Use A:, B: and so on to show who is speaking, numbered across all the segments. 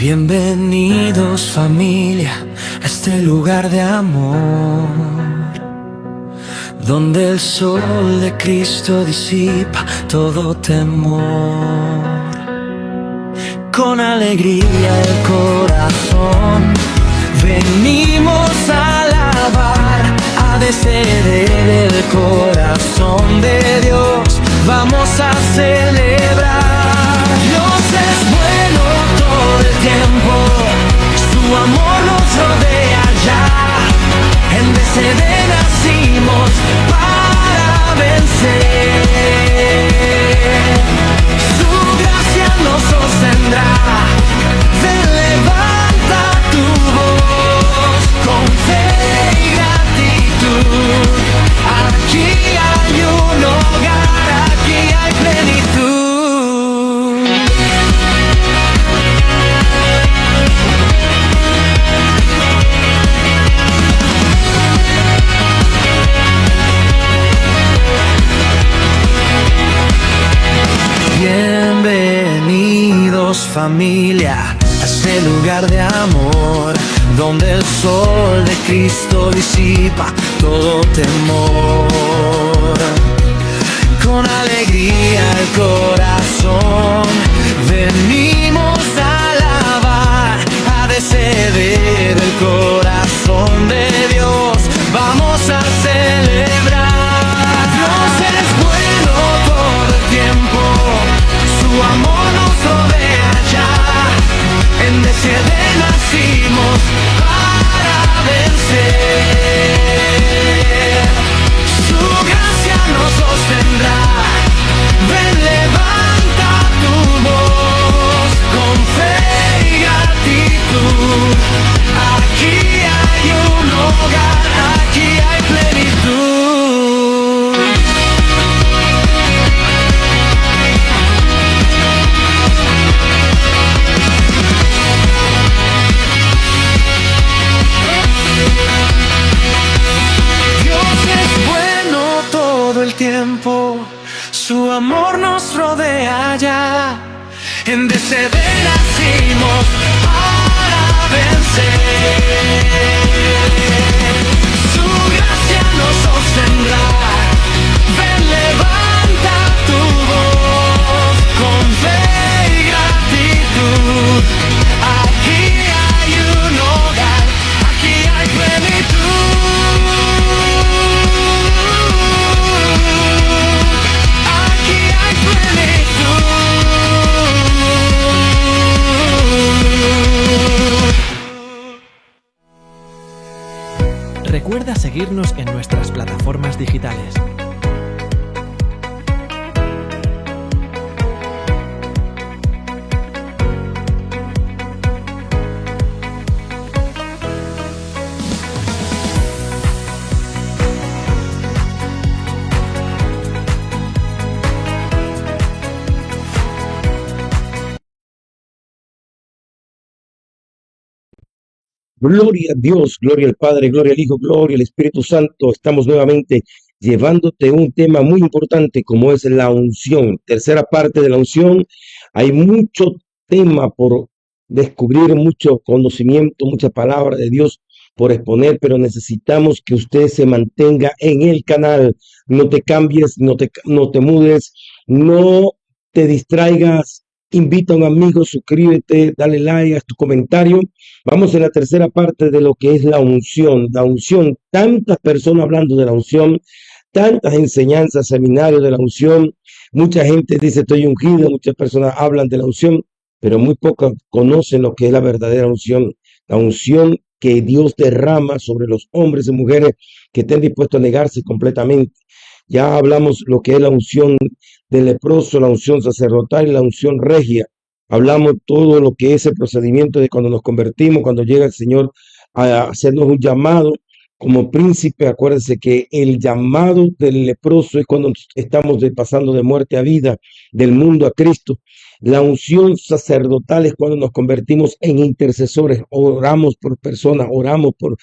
A: Bienvenidos familia a este lugar de amor, donde el sol de Cristo disipa todo temor. Con alegría el corazón venimos a alabar, a descender el corazón de Dios, vamos a celebrar. Dios es bueno todo el tiempo, su amor nos rodea ya, en DCD nacimos para vencer. Su gracia nos sostendrá, ven, levanta tu voz, con fe y gratitud. Aquí hay un hogar, aquí hay plenitud. Bienvenidos familia a este lugar de amor, donde el sol de Cristo disipa todo temor. Con alegría el corazón venimos a alabar, a descender el corazón de Dios, vamos a celebrar. Dios es bueno todo el tiempo, su amor nos rodea ya, en DCD nacimos para vencer. Su gracia nos sostendrá, ven, levanta tu voz, con fe y gratitud. Aquí hay un hogar, aquí hay plenitud. El tiempo, su amor nos rodea ya, en DCD nacimos para vencer. Su gracia nos sostendrá, ven, levanta tu voz, con fe y gratitud. Aquí hay un hogar, aquí hay plenitud.
B: Recuerda seguirnos en nuestras plataformas digitales.
C: Gloria a Dios, gloria al Padre, gloria al Hijo, gloria al Espíritu Santo. Estamos nuevamente llevándote un tema muy importante como es la unción. Tercera parte de la unción. Hay mucho tema por descubrir, mucho conocimiento, mucha palabra de Dios por exponer, pero necesitamos que usted se mantenga en el canal. No te cambies, no te mudes, no te distraigas. Invita a un amigo, suscríbete, dale like, haz tu comentario. Vamos en la tercera parte de lo que es la unción. La unción, tantas personas hablando de la unción, tantas enseñanzas, seminarios de la unción. Mucha gente dice estoy ungido, muchas personas hablan de la unción, pero muy pocas conocen lo que es la verdadera unción. La unción que Dios derrama sobre los hombres y mujeres que estén dispuestos a negarse completamente. Ya hablamos lo que es la unción del leproso, la unción sacerdotal y la unción regia. Hablamos todo lo que es el procedimiento de cuando nos convertimos, cuando llega el Señor a hacernos un llamado como príncipe. Acuérdense que el llamado del leproso es cuando estamos pasando de muerte a vida, del mundo a Cristo. La unción sacerdotal es cuando nos convertimos en intercesores, oramos por personas, oramos por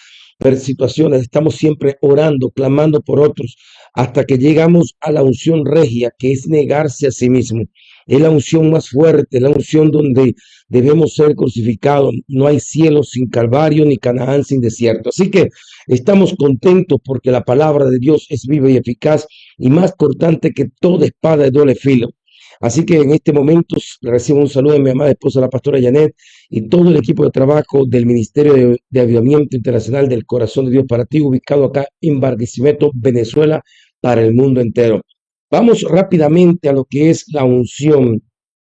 C: situaciones, estamos siempre orando, clamando por otros, hasta que llegamos a la unción regia, que es negarse a sí mismo. Es la unción más fuerte, la unción donde debemos ser crucificados. No hay cielo sin Calvario, ni Canaán sin desierto. Así que estamos contentos porque la palabra de Dios es viva y eficaz y más cortante que toda espada de doble filo. Así que en este momento recibo un saludo de mi amada esposa, la pastora Janet, y todo el equipo de trabajo del Ministerio de Avivamiento Internacional del Corazón de Dios para ti, ubicado acá en Barquisimeto, Venezuela, para el mundo entero. Vamos rápidamente a lo que es la unción.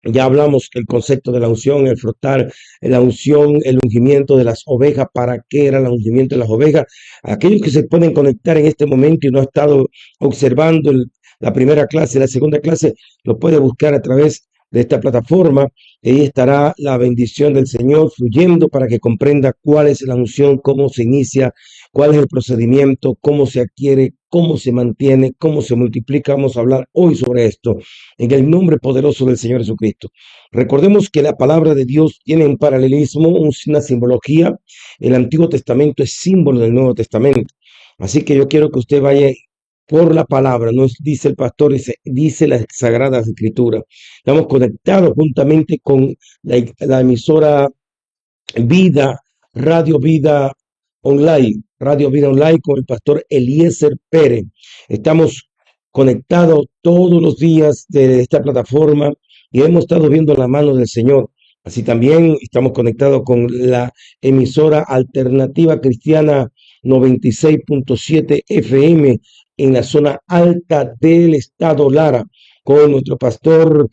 C: Ya hablamos el concepto de la unción, el frotar, la unción, el ungimiento de las ovejas. ¿Para qué era el ungimiento de las ovejas? Aquellos que se pueden conectar en este momento y no han estado observando la primera clase, la segunda clase, lo puede buscar a través de esta plataforma. Ahí estará la bendición del Señor fluyendo para que comprenda cuál es la unción, cómo se inicia, cuál es el procedimiento, cómo se adquiere, cómo se mantiene, cómo se multiplica. Vamos a hablar hoy sobre esto en el nombre poderoso del Señor Jesucristo. Recordemos que la palabra de Dios tiene un paralelismo, una simbología. El Antiguo Testamento es símbolo del Nuevo Testamento. Así que yo quiero que usted vaya por la palabra, no dice el pastor, dice las Sagradas Escrituras. Estamos conectados juntamente con la emisora Vida, Radio Vida Online con el pastor Eliezer Pérez. Estamos conectados todos los días de esta plataforma y hemos estado viendo la mano del Señor. Así también estamos conectados con la emisora Alternativa Cristiana 96.7 FM en la zona alta del estado Lara, con nuestro pastor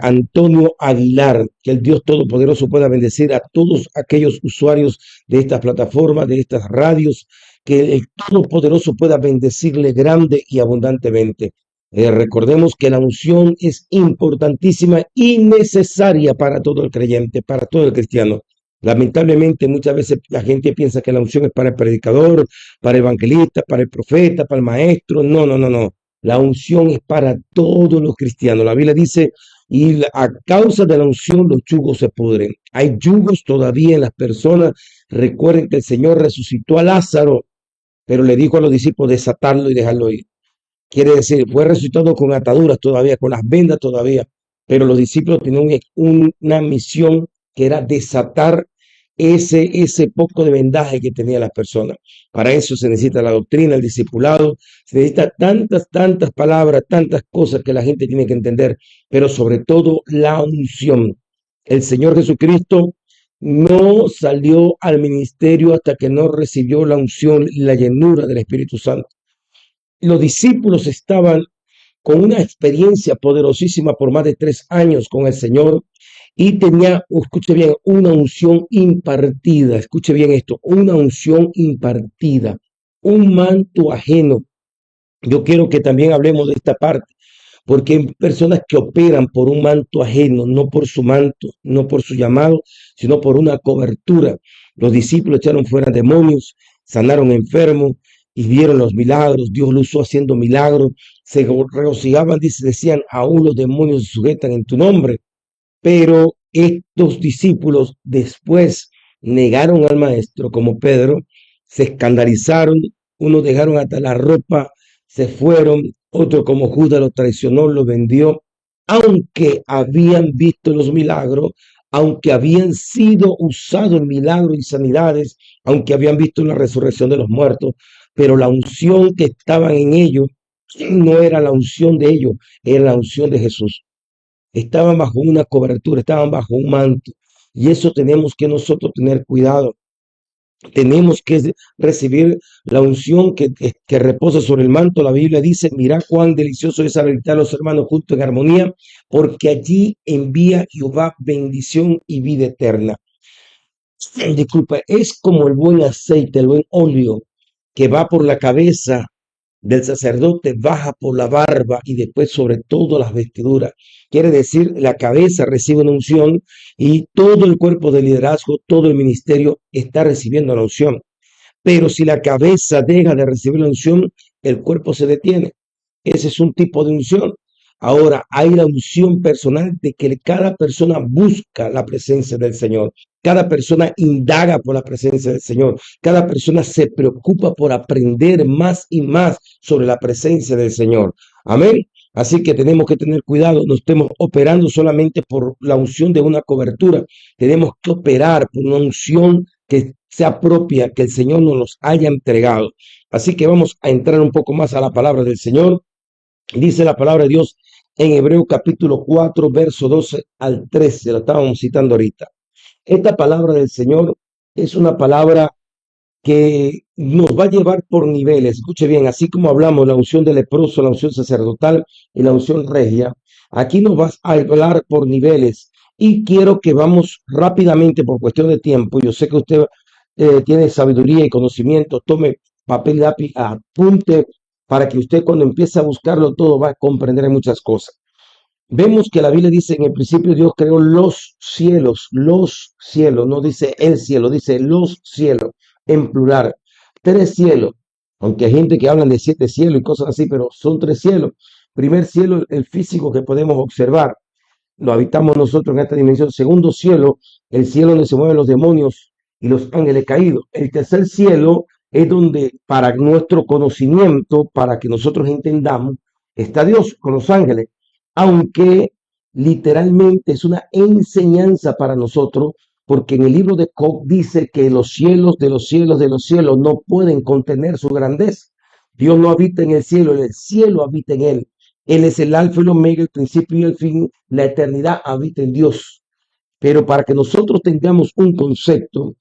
C: Antonio Aguilar. Que el Dios Todopoderoso pueda bendecir a todos aquellos usuarios de estas plataformas, de estas radios, que el Todopoderoso pueda bendecirle grande y abundantemente. Recordemos que la unción es importantísima y necesaria para todo el creyente, para todo el cristiano. Lamentablemente muchas veces la gente piensa que la unción es para el predicador, para el evangelista, para el profeta, para el maestro. No. La unción es para todos los cristianos. La Biblia dice, y a causa de la unción los yugos se pudren. Hay yugos todavía en las personas. Recuerden que el Señor resucitó a Lázaro, pero le dijo a los discípulos desatarlo y dejarlo ir. Quiere decir, fue resucitado con ataduras todavía, con las vendas todavía, pero los discípulos tenían una misión que era desatar ese poco de vendaje que tenían las personas. Para eso se necesita la doctrina, el discipulado, se necesita tantas palabras, tantas cosas que la gente tiene que entender, pero sobre todo la unción. El Señor Jesucristo no salió al ministerio hasta que no recibió la unción y la llenura del Espíritu Santo. Los discípulos estaban con una experiencia poderosísima por más de 3 años con el Señor y tenía, escuche bien, una unción impartida. Escuche bien esto, una unción impartida, un manto ajeno. Yo quiero que también hablemos de esta parte, porque hay personas que operan por un manto ajeno, no por su manto, no por su llamado, sino por una cobertura. Los discípulos echaron fuera demonios, sanaron enfermos y vieron los milagros. Dios lo usó haciendo milagros. Se regocijaban, decían, aún los demonios se sujetan en tu nombre. Pero estos discípulos después negaron al maestro, como Pedro, se escandalizaron, unos dejaron hasta la ropa, se fueron, otro como Judas lo traicionó, lo vendió, aunque habían visto los milagros, aunque habían sido usados en milagros y sanidades, aunque habían visto la resurrección de los muertos, pero la unción que estaban en ellos no era la unción de ellos, era la unción de Jesús. Estaban bajo una cobertura, estaban bajo un manto. Y eso tenemos que nosotros tener cuidado. Tenemos que recibir la unción que reposa sobre el manto. La Biblia dice, mira cuán delicioso es habitar los hermanos juntos en armonía, porque allí envía Jehová bendición y vida eterna. Disculpa, es como el buen aceite, el buen óleo que va por la cabeza del sacerdote, baja por la barba y después sobre todo las vestiduras. Quiere decir, la cabeza recibe una unción y todo el cuerpo de liderazgo, todo el ministerio está recibiendo la unción. Pero si la cabeza deja de recibir la unción, el cuerpo se detiene. Ese es un tipo de unción. Ahora hay la unción personal de que cada persona busca la presencia del Señor. Cada persona indaga por la presencia del Señor. Cada persona se preocupa por aprender más y más sobre la presencia del Señor. Amén. Así que tenemos que tener cuidado, no estemos operando solamente por la unción de una cobertura, tenemos que operar por una unción que sea propia, que el Señor nos los haya entregado. Así que vamos a entrar un poco más a la palabra del Señor. Dice la palabra de Dios en Hebreo capítulo 4, verso 12 al 13, lo estábamos citando ahorita. Esta palabra del Señor es una palabra que nos va a llevar por niveles. Escuche bien, así como hablamos la unción de leproso, la unción sacerdotal y la unción regia, aquí nos vas a hablar por niveles. Y quiero que vamos rápidamente por cuestión de tiempo. Yo sé que usted tiene sabiduría y conocimiento. Tome papel y lápiz, apunte para que usted cuando empiece a buscarlo todo va a comprender muchas cosas. Vemos que la Biblia dice en el principio Dios creó los cielos, no dice el cielo, dice los cielos en plural, 3 cielos, aunque hay gente que hablan de 7 cielos y cosas así, pero son 3 cielos. Primer cielo, el físico que podemos observar, lo habitamos nosotros en esta dimensión. Segundo cielo, el cielo donde se mueven los demonios y los ángeles caídos. El tercer cielo es donde para nuestro conocimiento, para que nosotros entendamos, está Dios con los ángeles, aunque literalmente es una enseñanza para nosotros, porque en el libro de Job dice que los cielos de los cielos de los cielos no pueden contener su grandeza. Dios no habita en el cielo habita en él. Él es el alfa y el omega, el principio y el fin, la eternidad habita en Dios. Pero para que nosotros tengamos un concepto,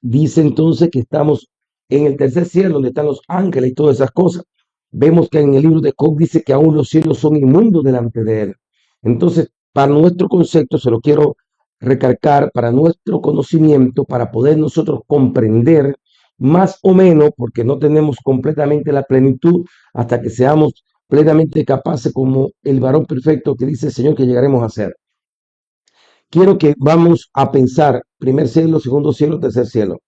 C: dice entonces que estamos en el tercer cielo, donde están los ángeles y todas esas cosas. Vemos que en el libro de Job dice que aún los cielos son inmundos delante de él. Entonces, para nuestro concepto, se lo quiero recalcar, para nuestro conocimiento, para poder nosotros comprender más o menos, porque no tenemos completamente la plenitud hasta que seamos plenamente capaces como el varón perfecto que dice el Señor que llegaremos a ser. Quiero que vamos a pensar primer cielo, segundo cielo, tercer cielo.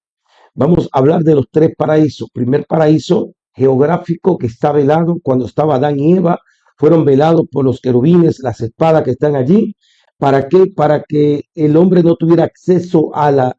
C: Vamos a hablar de los 3 paraísos. Primer paraíso geográfico que está velado cuando estaba Adán y Eva, fueron velados por los querubines, las espadas que están allí. ¿Para qué? Para que el hombre no tuviera acceso al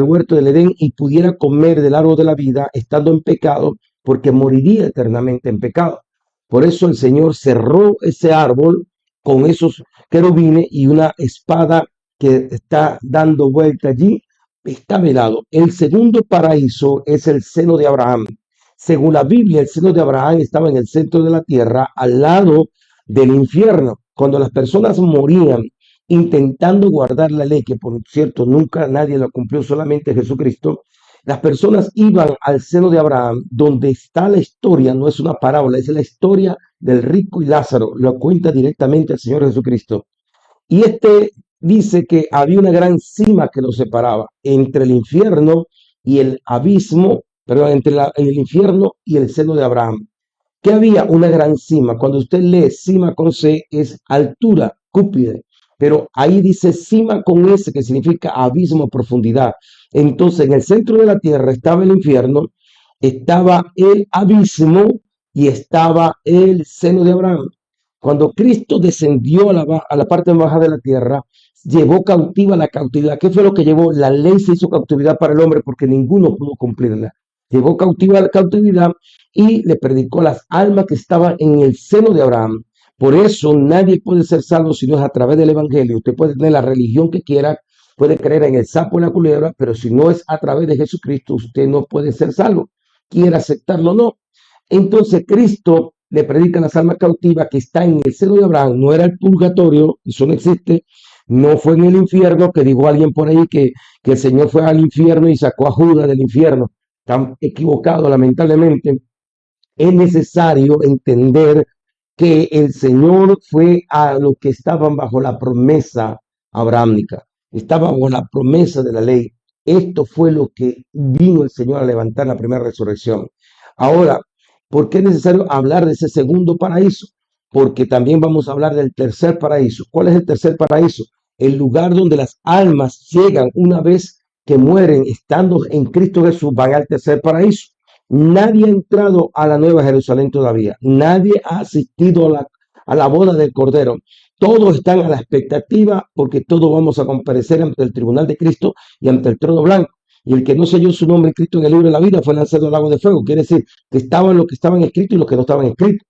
C: huerto del Edén y pudiera comer del árbol de la vida estando en pecado, porque moriría eternamente en pecado. Por eso el Señor cerró ese árbol con esos querubines y una espada que está dando vuelta allí, está velado. El segundo paraíso es el seno de Abraham. Según la Biblia, el seno de Abraham estaba en el centro de la tierra, al lado del infierno. Cuando las personas morían intentando guardar la ley, que por cierto nunca nadie la cumplió, solamente Jesucristo, las personas iban al seno de Abraham, donde está la historia, no es una parábola, es la historia del rico y Lázaro, lo cuenta directamente el Señor Jesucristo. Y dice que había una gran cima que lo separaba entre el infierno y el abismo, perdón, entre el infierno y el seno de Abraham. Que había una gran cima. Cuando usted lee cima con C es altura, cúspide, pero ahí dice cima con S, que significa abismo, profundidad. Entonces en el centro de la tierra estaba el infierno, estaba el abismo y estaba el seno de Abraham. Cuando Cristo descendió a la parte más baja de la tierra, llevó cautiva la cautividad. ¿Qué fue lo que llevó? La ley se hizo cautividad para el hombre porque ninguno pudo cumplirla. Llevó cautiva la cautividad y le predicó a las almas que estaban en el seno de Abraham. Por eso nadie puede ser salvo si no es a través del evangelio. Usted puede tener la religión que quiera, puede creer en el sapo y la culebra, pero si no es a través de Jesucristo, usted no puede ser salvo. Quiera aceptarlo o no. Entonces Cristo le predica a las almas cautivas que está en el seno de Abraham. No era el purgatorio, eso no existe. No fue en el infierno, que dijo alguien por ahí que el Señor fue al infierno y sacó a Judas del infierno. Están equivocados, lamentablemente. Es necesario entender que el Señor fue a los que estaban bajo la promesa abrahámica, estaban bajo la promesa de la ley. Esto fue lo que vino el Señor a levantar la primera resurrección. Ahora, ¿por qué es necesario hablar de ese segundo paraíso? Porque también vamos a hablar del tercer paraíso. ¿Cuál es el tercer paraíso? El lugar donde las almas llegan una vez que mueren estando en Cristo Jesús, van al tercer paraíso. Nadie ha entrado a la Nueva Jerusalén todavía. Nadie ha asistido a la boda del Cordero. Todos están a la expectativa porque todos vamos a comparecer ante el tribunal de Cristo y ante el trono blanco. Y el que no selló su nombre escrito en el libro de la vida fue lanzado al lago de fuego. Quiere decir que estaban los que estaban escritos y los que no estaban escritos.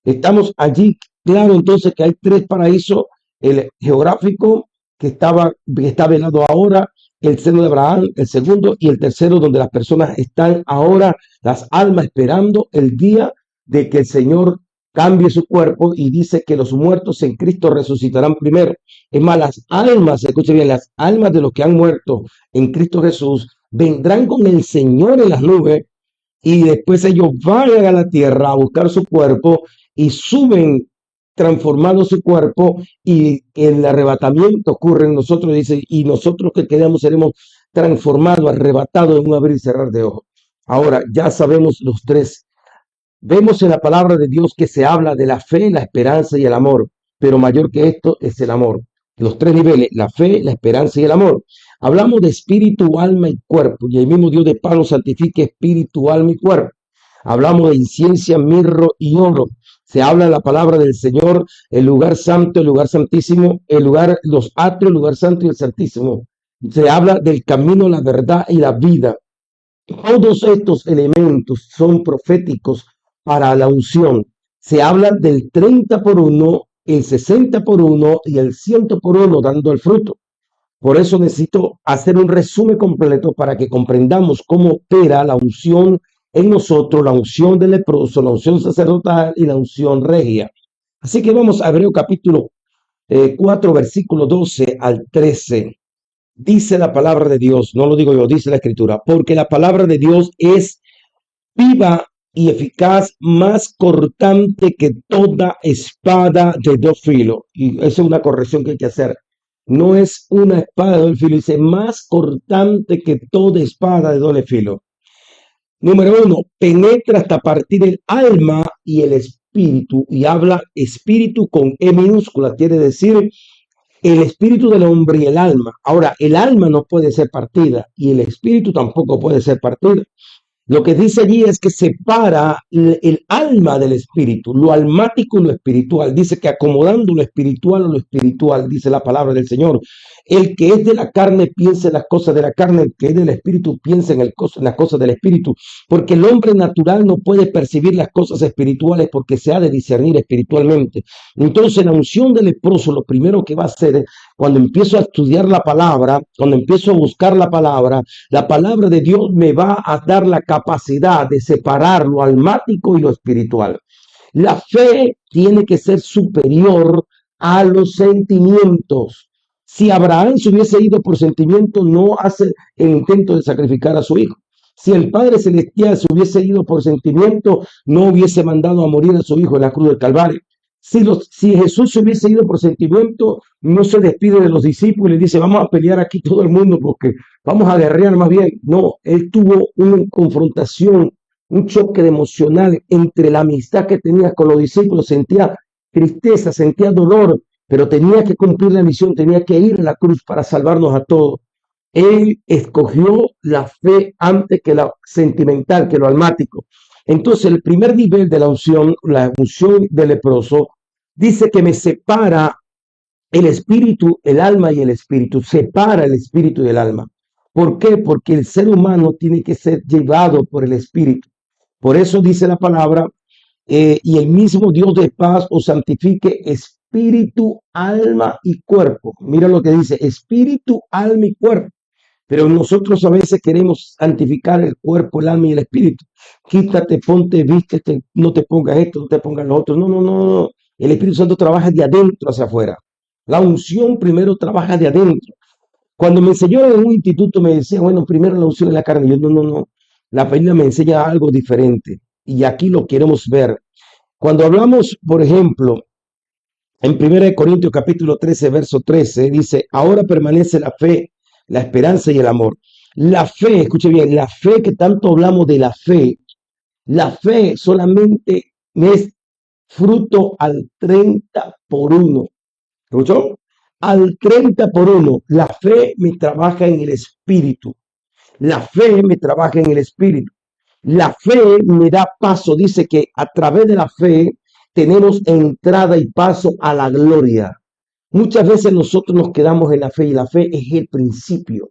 C: Estamos allí, claro, entonces que hay tres paraísos, el geográfico que está velado ahora, el seno de Abraham, el segundo y el tercero, donde las personas están ahora, las almas esperando el día de que el Señor cambie su cuerpo y dice que los muertos en Cristo resucitarán primero. Es más, las almas, escuche bien, las almas de los que han muerto en Cristo Jesús vendrán con el Señor en las nubes y después ellos van a la tierra a buscar su cuerpo y suben transformando su cuerpo y el arrebatamiento ocurre en nosotros, dice, y nosotros que quedamos seremos transformados, arrebatados en un abrir y cerrar de ojos. Ahora, ya sabemos los tres. Vemos en la palabra de Dios que se habla de la fe, la esperanza y el amor, pero mayor que esto es el amor. Los tres niveles, la fe, la esperanza y el amor. Hablamos de espíritu, alma y cuerpo, y el mismo Dios de paz nos santifica espíritu, alma y cuerpo. Hablamos de incienso, mirro y oro. Se habla de la palabra del Señor, el lugar santo, el lugar santísimo, el lugar, los atrios, el lugar santo y el santísimo. Se habla del camino, la verdad y la vida. Todos estos elementos son proféticos para la unción. Se habla del 30 por 1, el 60 por 1 y el 100 por 1 dando el fruto. Por eso necesito hacer un resumen completo para que comprendamos cómo opera la unción en nosotros, la unción del leproso, la unción sacerdotal y la unción regia. Así que vamos a Hebreo capítulo 4, versículo 12 al 13. Dice la palabra de Dios, no lo digo yo, dice la escritura, porque la palabra de Dios es viva y eficaz, más cortante que toda espada de dos filos. Y esa es una corrección que hay que hacer. No es una espada de doble filo, dice más cortante que toda espada de doble filo. Número 1, penetra hasta partir el alma y el espíritu, y habla espíritu con E minúscula, quiere decir el espíritu del hombre y el alma. Ahora, el alma no puede ser partida y el espíritu tampoco puede ser partido. Lo que dice allí es que separa el alma del espíritu, lo almático y lo espiritual. Dice que acomodando lo espiritual a lo espiritual, dice la palabra del Señor. El que es de la carne piensa en las cosas de la carne, el que es del espíritu piensa en las cosas del espíritu. Porque el hombre natural no puede percibir las cosas espirituales porque se ha de discernir espiritualmente. Entonces la unción del leproso lo primero que va a hacer cuando empiezo a estudiar la palabra, cuando empiezo a buscar la palabra de Dios me va a dar la capacidad de separar lo almático y lo espiritual. La fe tiene que ser superior a los sentimientos. Si Abraham se hubiese ido por sentimiento, no hace el intento de sacrificar a su hijo. Si el Padre Celestial se hubiese ido por sentimiento, no hubiese mandado a morir a su hijo en la cruz del Calvario. Si Jesús se hubiese ido por sentimiento, no se despide de los discípulos y le dice, vamos a pelear aquí todo el mundo porque vamos a guerrear más bien. No, él tuvo una confrontación, un choque emocional entre la amistad que tenía con los discípulos. Sentía tristeza, sentía dolor, pero tenía que cumplir la misión, tenía que ir a la cruz para salvarnos a todos. Él escogió la fe antes que la sentimental, que lo almático. Entonces, el primer nivel de la unción del leproso, dice que me separa el espíritu, el alma y el espíritu. Separa el espíritu y el alma. ¿Por qué? Porque el ser humano tiene que ser llevado por el espíritu. Por eso dice la palabra, y el mismo Dios de paz os santifique espíritu, alma y cuerpo. Mira lo que dice, espíritu, alma y cuerpo. Pero nosotros a veces queremos santificar el cuerpo, el alma y el espíritu. Quítate, ponte, vístete, no te pongas esto, no te pongas lo otro. No, no, no, no. El Espíritu Santo trabaja de adentro hacia afuera. La unción primero trabaja de adentro. Cuando me enseñaron en un instituto me decían, bueno, primero la unción de la carne. Yo, no, no, no. La Biblia me enseña algo diferente. Y aquí lo queremos ver. Cuando hablamos, por ejemplo, en 1 Corintios capítulo 13, verso 13, dice, ahora permanece la fe, la esperanza y el amor. La fe, escuche bien, la fe que tanto hablamos de la fe solamente es fruto al 30 por 1. ¿Escuchó? Al 30 por 1. La fe me trabaja en el espíritu. La fe me trabaja en el espíritu. La fe me da paso. Dice que a través de la fe tenemos entrada y paso a la gloria. Muchas veces nosotros nos quedamos en la fe y la fe es el principio,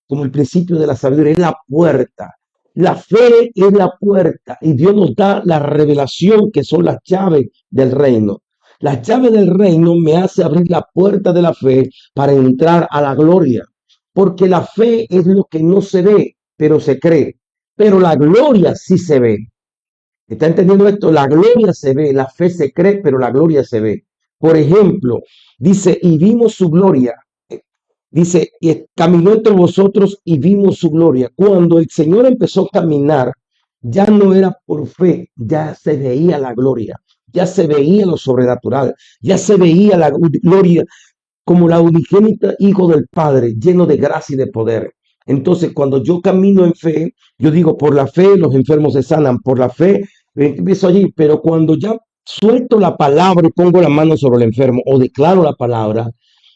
C: como el principio de la sabiduría, es la puerta. La fe es la puerta y Dios nos da la revelación que son las llaves del reino. La llave del reino me hace abrir la puerta de la fe para entrar a la gloria, porque la fe es lo que no se ve, pero se cree, pero la gloria sí se ve. ¿Está entendiendo esto? La gloria se ve, la fe se cree, pero la gloria se ve. Por ejemplo, dice, y vimos su gloria. Dice, y caminó entre vosotros y vimos su gloria. Cuando el Señor empezó a caminar, ya no era por fe, ya se veía la gloria, ya se veía lo sobrenatural, ya se veía la gloria como la unigénita Hijo del Padre, lleno de gracia y de poder. Entonces, cuando yo camino en fe, yo digo, por la fe los enfermos se sanan, por la fe, empiezo allí, pero cuando ya suelto la palabra y pongo la mano sobre el enfermo o declaro la palabra,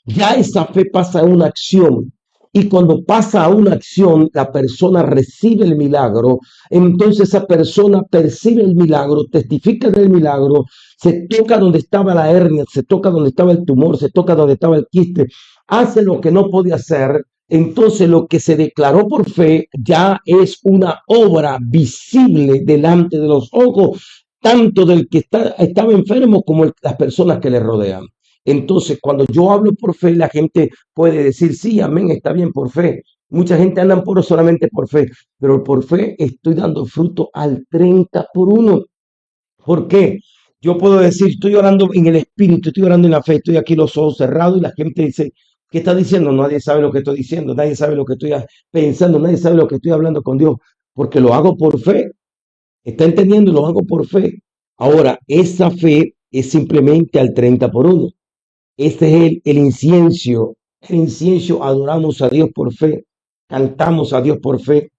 C: ya esa fe pasa a una acción. Y cuando pasa a una acción, la persona recibe el milagro. Entonces esa persona percibe el milagro, testifica del milagro, se toca donde estaba la hernia, se toca donde estaba el tumor, se toca donde estaba el quiste, hace lo que no podía hacer. Entonces lo que se declaró por fe ya es una obra visible delante de los ojos, tanto del que estaba enfermo como las personas que le rodean. Entonces, cuando yo hablo por fe, la gente puede decir, sí, amén, está bien por fe. Mucha gente anda por solamente por fe, pero por fe estoy dando fruto al 30 por 1. ¿Por qué? Yo puedo decir, estoy orando en el espíritu, estoy orando en la fe, estoy aquí los ojos cerrados y la gente dice, ¿qué está diciendo? Nadie sabe lo que estoy diciendo, nadie sabe lo que estoy pensando, nadie sabe lo que estoy hablando con Dios, porque lo hago por fe. ¿Está entendiendo? Lo hago por fe. Ahora, esa fe es simplemente al 30 por 1. Este es el incienso. El incienso, adoramos a Dios por fe, cantamos a Dios por fe,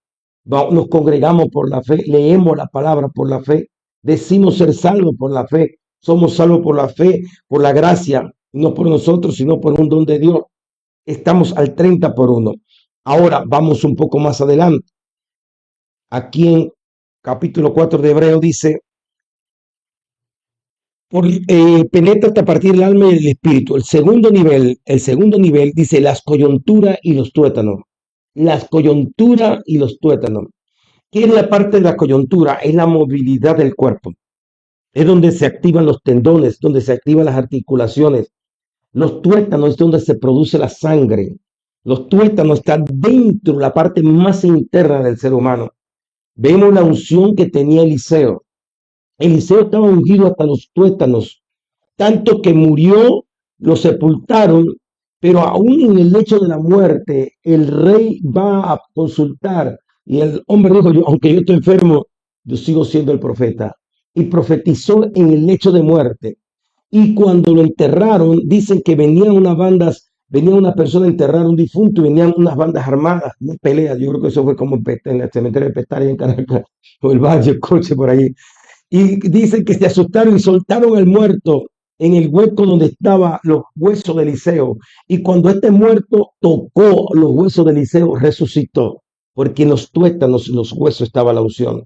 C: nos congregamos por la fe, leemos la palabra por la fe, decimos ser salvos por la fe, somos salvos por la fe, por la gracia, no por nosotros, sino por un don de Dios. Estamos al 30 por 1. Ahora vamos un poco más adelante. Aquí en capítulo 4 de Hebreo dice, penetra hasta partir del alma y el espíritu. El segundo nivel dice las coyunturas y los tuétanos. Las coyunturas y los tuétanos. ¿Qué es la parte de la coyuntura? Es la movilidad del cuerpo. Es donde se activan los tendones, donde se activan las articulaciones. Los tuétanos es donde se produce la sangre. Los tuétanos están dentro, la parte más interna del ser humano. Vemos la unción que tenía Eliseo. Eliseo estaba ungido hasta los tuétanos, tanto que murió, lo sepultaron, pero aún en el lecho de la muerte, el rey va a consultar y el hombre dijo, aunque yo estoy enfermo, yo sigo siendo el profeta. Y profetizó en el lecho de muerte. Y cuando lo enterraron, dicen que venían unas bandas, venía una persona a enterrar un difunto y venían unas bandas armadas, una pelea. Yo creo que eso fue como en el cementerio de Petare en Caracas, o el Valle, el Coche por ahí. Y dicen que se asustaron y soltaron al muerto en el hueco donde estaban los huesos de Eliseo. Y cuando este muerto tocó los huesos de Eliseo, resucitó, porque en los tuétanos, los huesos estaba la unción.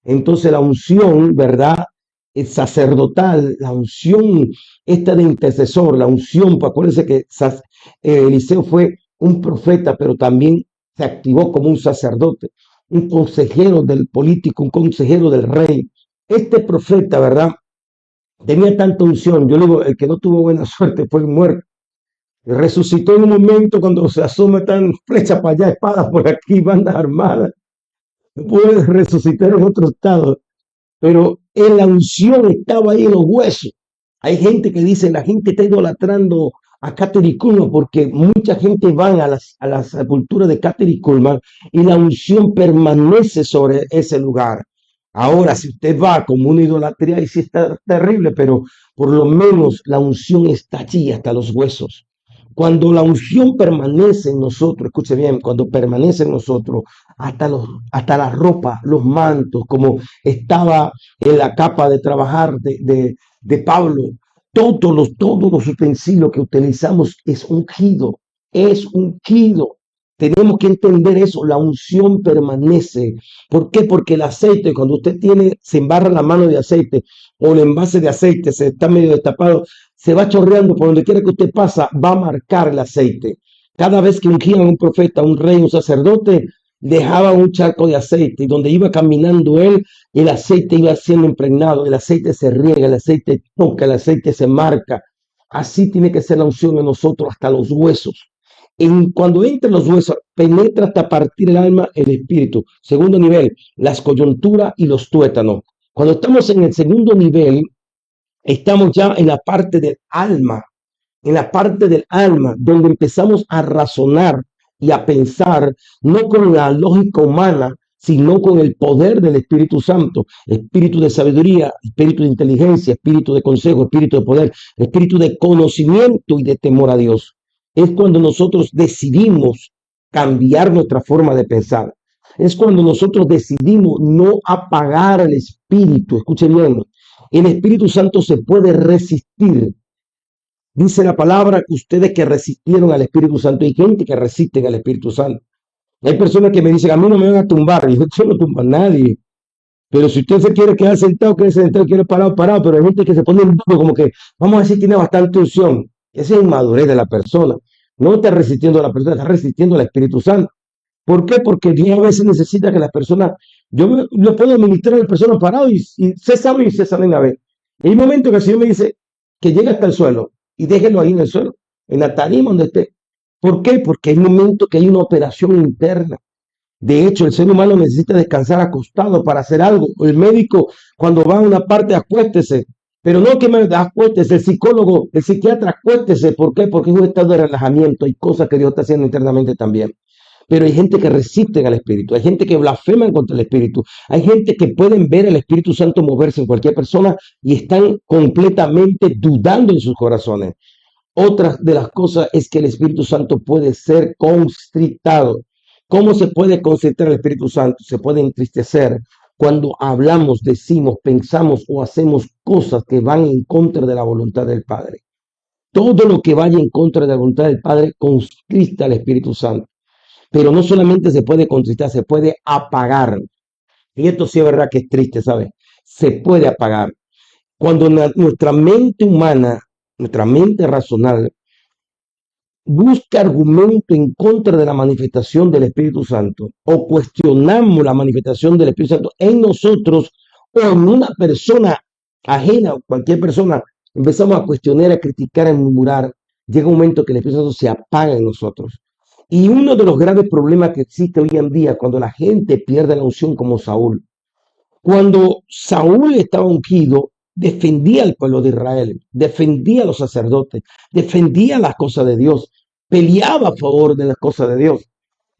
C: Entonces la unción, ¿verdad? El sacerdotal, la unción esta de intercesor, la unción, pues acuérdense que Eliseo fue un profeta, pero también se activó como un sacerdote, un consejero del político, un consejero del rey. Este profeta, ¿verdad? Tenía tanta unción. Yo digo, el que no tuvo buena suerte fue el muerto. Resucitó en un momento cuando se asoma tan flecha para allá, espadas por aquí, bandas armadas. Puede resucitar en otro estado. Pero en la unción estaba ahí en los huesos. Hay gente que dice, la gente está idolatrando a Katherine Kuhlman porque mucha gente va a la sepultura de Katherine Kuhlman y la unción permanece sobre ese lugar. Ahora, si usted va como una idolatría, y sí está terrible, pero por lo menos la unción está allí hasta los huesos. Cuando la unción permanece en nosotros, escuche bien, cuando permanece en nosotros, hasta la ropa, los mantos, como estaba en la capa de trabajar de Pablo, todos los utensilios que utilizamos es ungido, es ungido. Tenemos que entender eso, la unción permanece. ¿Por qué? Porque el aceite, cuando usted se embarra la mano de aceite o el envase de aceite, se está medio destapado, se va chorreando por donde quiera que usted pasa, va a marcar el aceite. Cada vez que ungían a un profeta, un rey, un sacerdote, dejaba un charco de aceite y donde iba caminando él, el aceite iba siendo impregnado, el aceite se riega, el aceite toca, el aceite se marca. Así tiene que ser la unción en nosotros hasta los huesos. Cuando entra en los huesos, penetra hasta partir el alma, el espíritu. Segundo nivel, las coyunturas y los tuétanos. Cuando estamos en el segundo nivel, estamos ya en la parte del alma, donde empezamos a razonar y a pensar, no con la lógica humana, sino con el poder del Espíritu Santo, espíritu de sabiduría, espíritu de inteligencia, espíritu de consejo, espíritu de poder, espíritu de conocimiento y de temor a Dios. Es cuando nosotros decidimos cambiar nuestra forma de pensar. Es cuando nosotros decidimos no apagar el espíritu. Escuche bien, el Espíritu Santo se puede resistir. Dice la palabra que ustedes que resistieron al Espíritu Santo, hay gente que resiste al Espíritu Santo. Hay personas que me dicen, a mí no me van a tumbar. Y yo no tumbo a nadie. Pero si usted se quiere quedar sentado, quiere parado, parado. Pero hay gente que se pone en duro, como que, vamos a decir, tiene bastante unción. Esa es inmadurez de la persona. No está resistiendo a la persona, está resistiendo al Espíritu Santo. ¿Por qué? Porque Dios a veces necesita que las personas, yo puedo ministrar a las personas parados y se saben y se salen a ver. Hay momentos que el Señor me dice que llegue hasta el suelo y déjenlo ahí en el suelo, en la tarima donde esté. ¿Por qué? Porque hay momentos que hay una operación interna. De hecho, el ser humano necesita descansar acostado para hacer algo. El médico, cuando va a una parte, acuéstese. Pero no que me acuéstese, el psicólogo, el psiquiatra, acuéstese. ¿Por qué? Porque es un estado de relajamiento. Hay cosas que Dios está haciendo internamente también. Pero hay gente que resiste al Espíritu, hay gente que blasfema contra el Espíritu, hay gente que pueden ver al Espíritu Santo moverse en cualquier persona y están completamente dudando en sus corazones. Otra de las cosas es que el Espíritu Santo puede ser constrictado. ¿Cómo se puede constrictar el Espíritu Santo? Se puede entristecer cuando hablamos, decimos, pensamos o hacemos cosas que van en contra de la voluntad del Padre. Todo lo que vaya en contra de la voluntad del Padre constricta al Espíritu Santo. Pero no solamente se puede contristar, se puede apagar. Y esto sí es verdad que es triste, ¿sabes? Se puede apagar. Cuando nuestra mente humana, nuestra mente racional, busca argumento en contra de la manifestación del Espíritu Santo, o cuestionamos la manifestación del Espíritu Santo en nosotros o en una persona ajena, o cualquier persona, empezamos a cuestionar, a criticar, a murmurar, llega un momento que el Espíritu Santo se apaga en nosotros. Y uno de los graves problemas que existe hoy en día cuando la gente pierde la unción como Saúl. Cuando Saúl estaba ungido, defendía al pueblo de Israel, defendía a los sacerdotes, defendía las cosas de Dios, peleaba a favor de las cosas de Dios.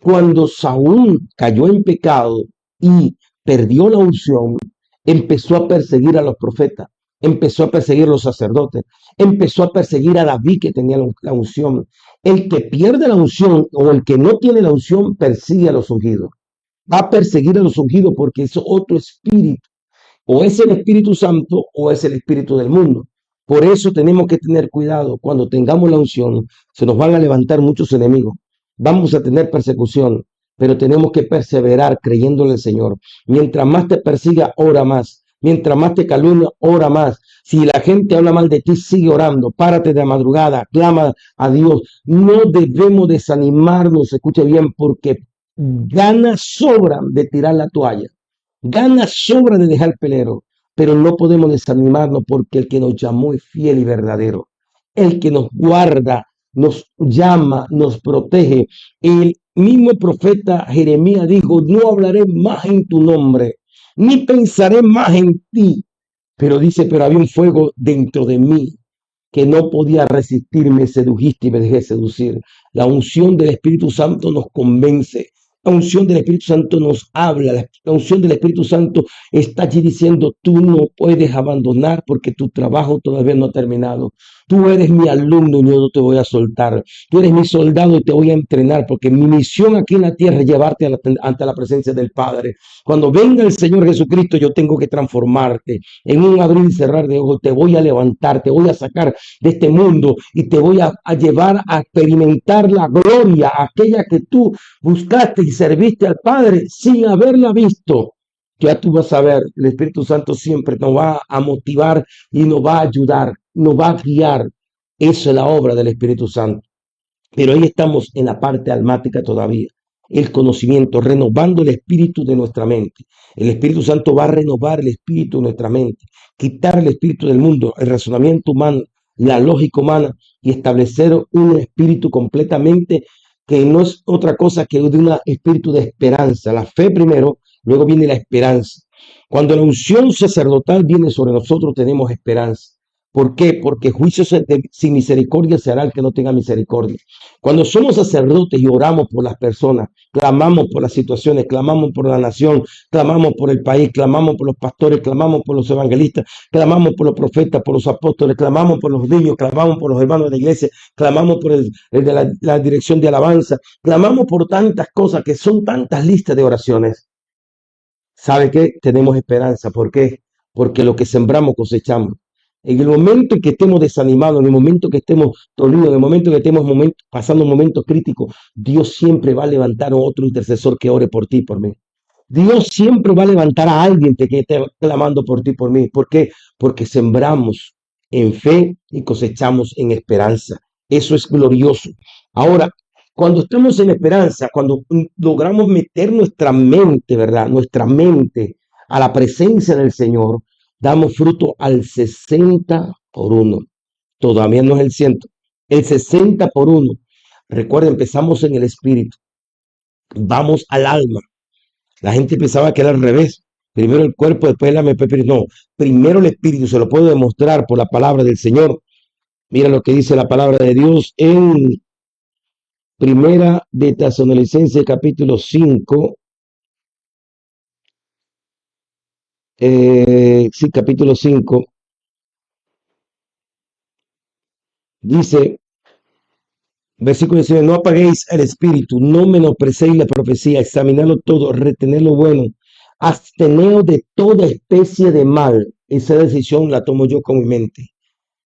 C: Cuando Saúl cayó en pecado y perdió la unción, empezó a perseguir a los profetas, empezó a perseguir a los sacerdotes, empezó a perseguir a David que tenía la unción. El que pierde la unción o el que no tiene la unción persigue a los ungidos. Va a perseguir a los ungidos porque es otro espíritu. O es el Espíritu Santo o es el espíritu del mundo. Por eso tenemos que tener cuidado. Cuando tengamos la unción, se nos van a levantar muchos enemigos. Vamos a tener persecución, pero tenemos que perseverar creyéndole al Señor. Mientras más te persiga, ora más. Mientras más te calumnia, ora más. Si la gente habla mal de ti, sigue orando. Párate de madrugada, clama a Dios. No debemos desanimarnos, escuche bien, porque ganas sobran de tirar la toalla. Ganas sobran de dejar el pelero. Pero no podemos desanimarnos porque el que nos llamó es fiel y verdadero. El que nos guarda, nos llama, nos protege. El mismo profeta Jeremías dijo, no hablaré más en tu nombre, ni pensaré más en ti. Pero dice, pero había un fuego dentro de mí que no podía resistir, me sedujiste y me dejé seducir. La unción del Espíritu Santo nos convence. La unción del Espíritu Santo nos habla. La unción del Espíritu Santo está allí diciendo, tú no puedes abandonar porque tu trabajo todavía no ha terminado. Tú eres mi alumno y yo no te voy a soltar. Tú eres mi soldado y te voy a entrenar porque mi misión aquí en la tierra es llevarte ante la presencia del Padre. Cuando venga el Señor Jesucristo, yo tengo que transformarte. En un abrir y cerrar de ojos te voy a levantar, te voy a sacar de este mundo y te voy a llevar a experimentar la gloria, aquella que tú buscaste y serviste al Padre sin haberla visto. Ya tú vas a ver, el Espíritu Santo siempre nos va a motivar y nos va a ayudar, nos va a guiar. Eso es la obra del Espíritu Santo. Pero ahí estamos en la parte almática todavía. el conocimiento, renovando el espíritu de nuestra mente. El Espíritu Santo va a renovar el espíritu de nuestra mente, quitar el espíritu del mundo, el razonamiento humano, la lógica humana y establecer un espíritu completamente que no es otra cosa que de un espíritu de esperanza. La fe primero, luego viene la esperanza. Cuando la unción sacerdotal viene sobre nosotros, tenemos esperanza. ¿Por qué? Porque juicio sin misericordia se hará el que no tenga misericordia. Cuando somos sacerdotes y oramos por las personas, clamamos por las situaciones, clamamos por la nación, clamamos por el país, clamamos por los pastores, clamamos por los evangelistas, clamamos por los profetas, por los apóstoles, clamamos por los niños, clamamos por los hermanos de la iglesia, clamamos por el de la dirección de alabanza, clamamos por tantas cosas que son tantas listas de oraciones. ¿Sabe qué? Tenemos esperanza. ¿Por qué? Porque lo que sembramos cosechamos. En el momento en que estemos desanimados, en el momento que estemos dolidos, en el momento que estemos pasando momentos críticos, Dios siempre va a levantar a otro intercesor que ore por ti, por mí. Dios siempre va a levantar a alguien que esté clamando por ti, por mí. ¿Por qué? Porque sembramos en fe y cosechamos en esperanza. Eso es glorioso. Ahora, cuando estamos en esperanza, cuando logramos meter nuestra mente, ¿verdad? Nuestra mente a la presencia del Señor, damos fruto al 60 por 1. Todavía no es el 100, el 60 por 1. Recuerda, empezamos en el espíritu, vamos al alma. La gente pensaba que era al revés. Primero el cuerpo, después el alma, después el espíritu. No, primero el espíritu, se lo puedo demostrar por la palabra del Señor. Mira lo que dice la palabra de Dios en Primera de Tesalonicenses, capítulo 5. Sí, capítulo 5. Dice, versículo 19, no apaguéis el espíritu, no menosprecéis la profecía, examinadlo todo, retened lo bueno, absteneos de toda especie de mal. Esa decisión la tomo yo con mi mente.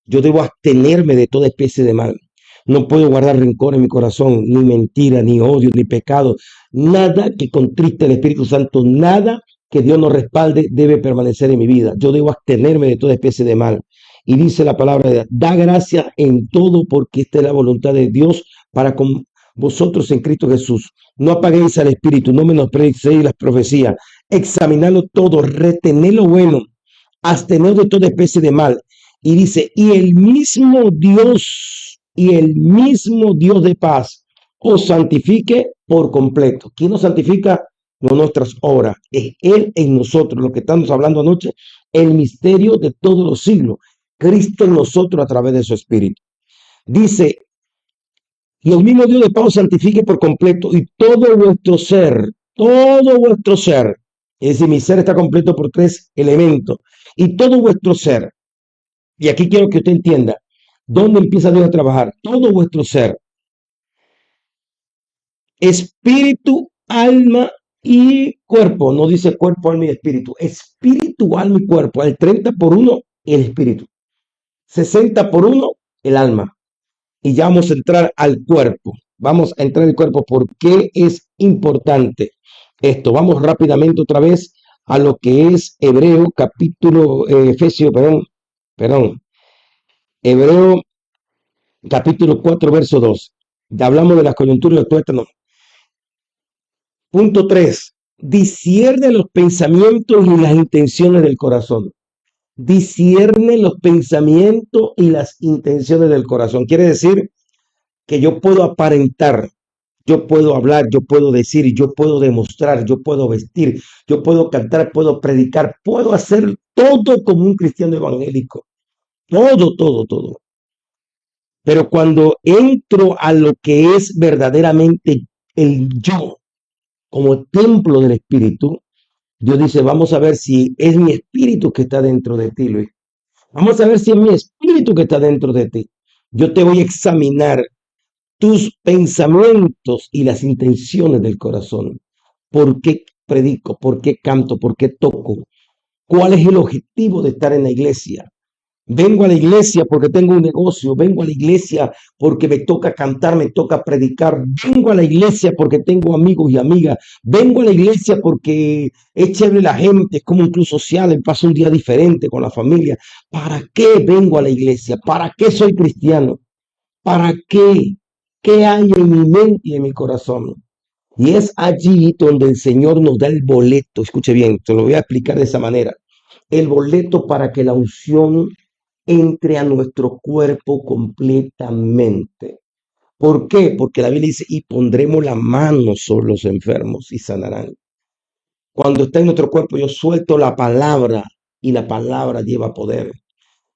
C: Yo debo abstenerme de toda especie de mal. No puedo guardar rencor en mi corazón, ni mentira, ni odio, ni pecado. Nada que contriste al Espíritu Santo, nada que Dios nos respalde debe permanecer en mi vida. Yo debo abstenerme de toda especie de mal. Y dice la palabra de Dios, da gracias en todo porque esta es la voluntad de Dios para con vosotros en Cristo Jesús. No apaguéis al Espíritu, no menosprecéis las profecías. Examinadlo todo, retened lo bueno, absteneos de toda especie de mal. Y dice, y el mismo Dios de paz os santifique por completo. ¿Quién nos santifica? No nuestras obras, es Él en nosotros, lo que estamos hablando anoche, el misterio de todos los siglos, Cristo en nosotros a través de su Espíritu. Dice, y el mismo Dios de paz os santifique por completo y todo vuestro ser, es decir, mi ser está completo por 3 elementos, y todo vuestro ser. Y aquí quiero que usted entienda, ¿dónde empieza Dios a trabajar? Todo vuestro ser, espíritu, alma y cuerpo. No dice cuerpo, alma y espíritu. Espíritu, alma y cuerpo. El 30 por 1, el espíritu. 60 por 1, el alma. Y ya vamos a entrar al cuerpo. Vamos a entrar al cuerpo. ¿Por qué es importante esto? Vamos rápidamente otra vez a lo que es Hebreo, capítulo, Hebreo, capítulo 4, verso 2. Ya hablamos de las coyunturas de tuétano. Punto 3. Discierne los pensamientos y las intenciones del corazón. Discierne los pensamientos y las intenciones del corazón. Quiere decir que yo puedo aparentar, yo puedo hablar, yo puedo decir, yo puedo demostrar, yo puedo vestir, yo puedo cantar, puedo predicar, puedo hacer todo como un cristiano evangélico. Todo. Pero cuando entro a lo que es verdaderamente el yo, como templo del Espíritu, Dios dice, vamos a ver si es mi espíritu que está dentro de ti, Luis. Vamos a ver si es mi espíritu que está dentro de ti. Yo te voy a examinar tus pensamientos y las intenciones del corazón. ¿Por qué predico? ¿Por qué canto? ¿Por qué toco? ¿Cuál es el objetivo de estar en la iglesia? Vengo a la iglesia porque tengo un negocio, vengo a la iglesia porque me toca cantar, me toca predicar, vengo a la iglesia porque tengo amigos y amigas, vengo a la iglesia porque es chévere la gente, es como un club social, paso un día diferente con la familia. ¿Para qué vengo a la iglesia? ¿Para qué soy cristiano? ¿Para qué? ¿Qué hay en mi mente y en mi corazón? Y es allí donde el Señor nos da el boleto. Escuche bien, te lo voy a explicar de esa manera. El boleto para que la unción entre a nuestro cuerpo completamente. ¿Por qué? Porque la Biblia dice, y pondremos la mano sobre los enfermos y sanarán. Cuando está en nuestro cuerpo, yo suelto la palabra y la palabra lleva poder.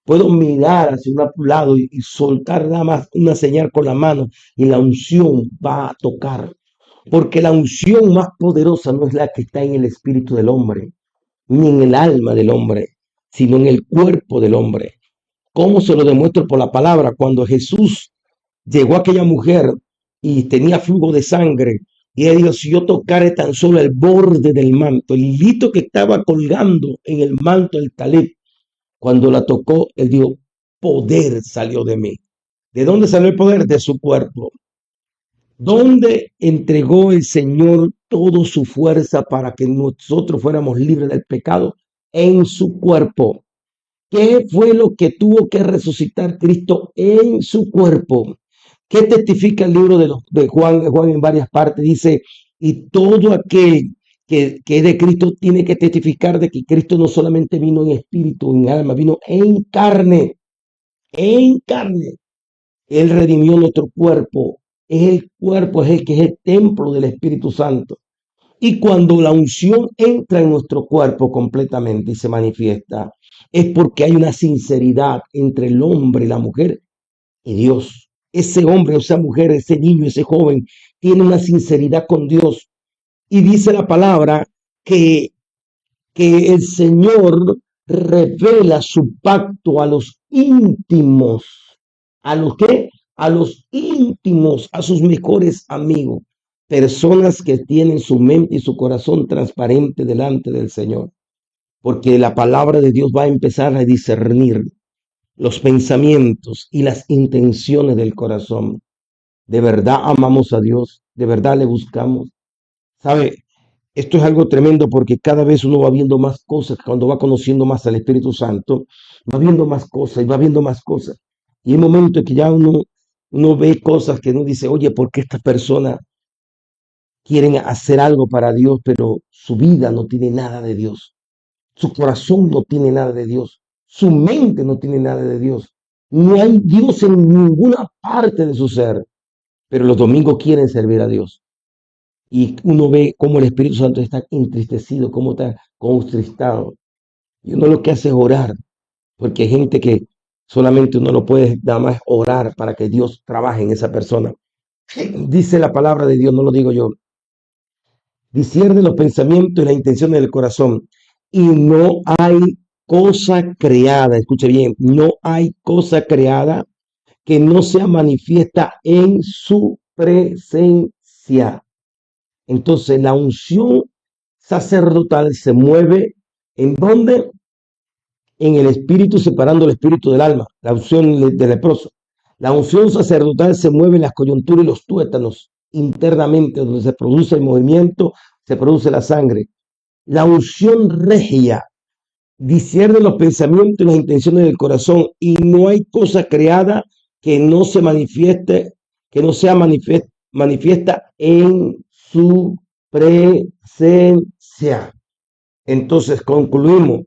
C: Puedo mirar hacia un lado y soltar nada más una señal con la mano y la unción va a tocar. Porque la unción más poderosa no es la que está en el espíritu del hombre, ni en el alma del hombre, sino en el cuerpo del hombre. ¿Cómo se lo demuestro? Por la palabra. Cuando Jesús llegó a aquella mujer y tenía flujo de sangre, y ella dijo, si yo tocare tan solo el borde del manto, el hilito que estaba colgando en el manto del talib, cuando la tocó, él dijo, poder salió de mí. ¿De dónde salió el poder? De su cuerpo. ¿Dónde entregó el Señor toda su fuerza para que nosotros fuéramos libres del pecado? En su cuerpo. ¿Qué fue lo que tuvo que resucitar Cristo en su cuerpo? ¿Qué testifica el libro de Juan? Juan en varias partes dice, y todo aquel que es de Cristo tiene que testificar de que Cristo no solamente vino en espíritu, en alma, vino en carne, en carne. Él redimió nuestro cuerpo. Es el cuerpo, es el que es el templo del Espíritu Santo. Y cuando la unción entra en nuestro cuerpo completamente y se manifiesta, es porque hay una sinceridad entre el hombre y la mujer y Dios. Ese hombre, esa mujer, ese niño, ese joven, tiene una sinceridad con Dios. Y dice la palabra que, que el Señor revela su pacto a los íntimos. ¿A los qué? A los íntimos, a sus mejores amigos. Personas que tienen su mente y su corazón transparente delante del Señor. Porque la palabra de Dios va a empezar a discernir los pensamientos y las intenciones del corazón. De verdad amamos a Dios, de verdad le buscamos. ¿Sabe? Esto es algo tremendo porque cada vez uno va viendo más cosas, cuando va conociendo más al Espíritu Santo, va viendo más cosas y va viendo más cosas. Y hay momentos que ya uno ve cosas que uno dice, oye, ¿por qué estas personas quieren hacer algo para Dios, pero su vida no tiene nada de Dios? Su corazón no tiene nada de Dios. Su mente no tiene nada de Dios. No hay Dios en ninguna parte de su ser. Pero los domingos quieren servir a Dios. Y uno ve cómo el Espíritu Santo está entristecido, cómo está contristado. Y uno lo que hace es orar. Porque hay gente que solamente uno lo puede nada más orar para que Dios trabaje en esa persona. Dice la palabra de Dios, no lo digo yo. Discierne los pensamientos y las intenciones del corazón. Y no hay cosa creada, escuche bien, no hay cosa creada que no sea manifiesta en su presencia. Entonces la unción sacerdotal se mueve ¿en dónde? En el espíritu, separando el espíritu del alma, la unción del leproso. La unción sacerdotal se mueve en las coyunturas y los tuétanos internamente, donde se produce el movimiento, se produce la sangre. La unción regia discierne los pensamientos y las intenciones del corazón, y no hay cosa creada que no se manifieste, que no sea manifiesta en su presencia. Entonces concluimos.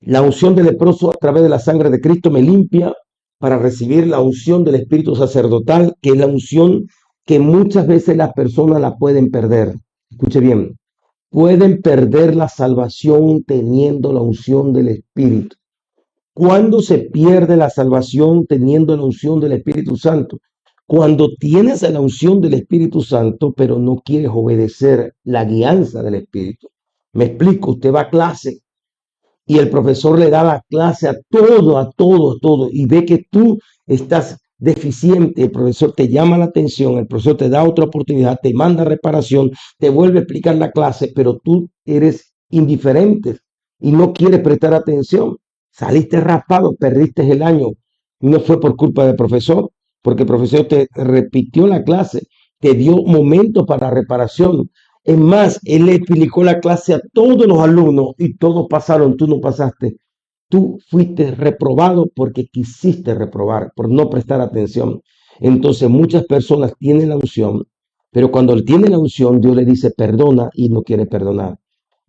C: La unción del leproso a través de la sangre de Cristo me limpia para recibir la unción del Espíritu sacerdotal, que es la unción que muchas veces las personas la pueden perder. Escuche bien, pueden perder la salvación teniendo la unción del Espíritu. ¿Cuándo se pierde la salvación teniendo la unción del Espíritu Santo? Cuando tienes la unción del Espíritu Santo, pero no quieres obedecer la guianza del Espíritu. Me explico, usted va a clase y el profesor le da la clase a todo, y ve que tú estás deficiente, el profesor te llama la atención, el profesor te da otra oportunidad, te manda reparación, te vuelve a explicar la clase, pero tú eres indiferente y no quieres prestar atención. Saliste raspado, perdiste el año. No fue por culpa del profesor, porque el profesor te repitió la clase, te dio momentos para reparación. Es más, él le explicó la clase a todos los alumnos y todos pasaron, tú no pasaste. Tú fuiste reprobado porque quisiste reprobar, por no prestar atención. Entonces muchas personas tienen la unción, Pero cuando él tiene la unción, Dios le dice perdona y no quiere perdonar.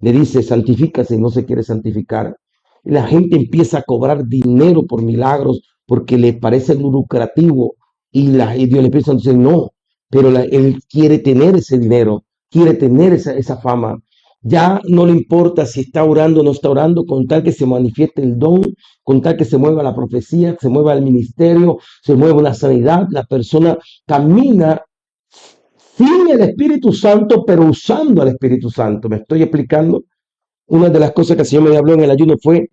C: Le dice santifícase y no se quiere santificar. Y la gente empieza a cobrar dinero por milagros porque le parece lucrativo y Dios le empieza a decir no, pero él quiere tener ese dinero, quiere tener esa fama. Ya no le importa si está orando o no está orando, con tal que se manifieste el don, con tal que se mueva la profecía, se mueva el ministerio, se mueva la sanidad, la persona camina sin el Espíritu Santo, pero usando al Espíritu Santo. ¿Me estoy explicando? Una de las cosas que el Señor me habló en el ayuno fue,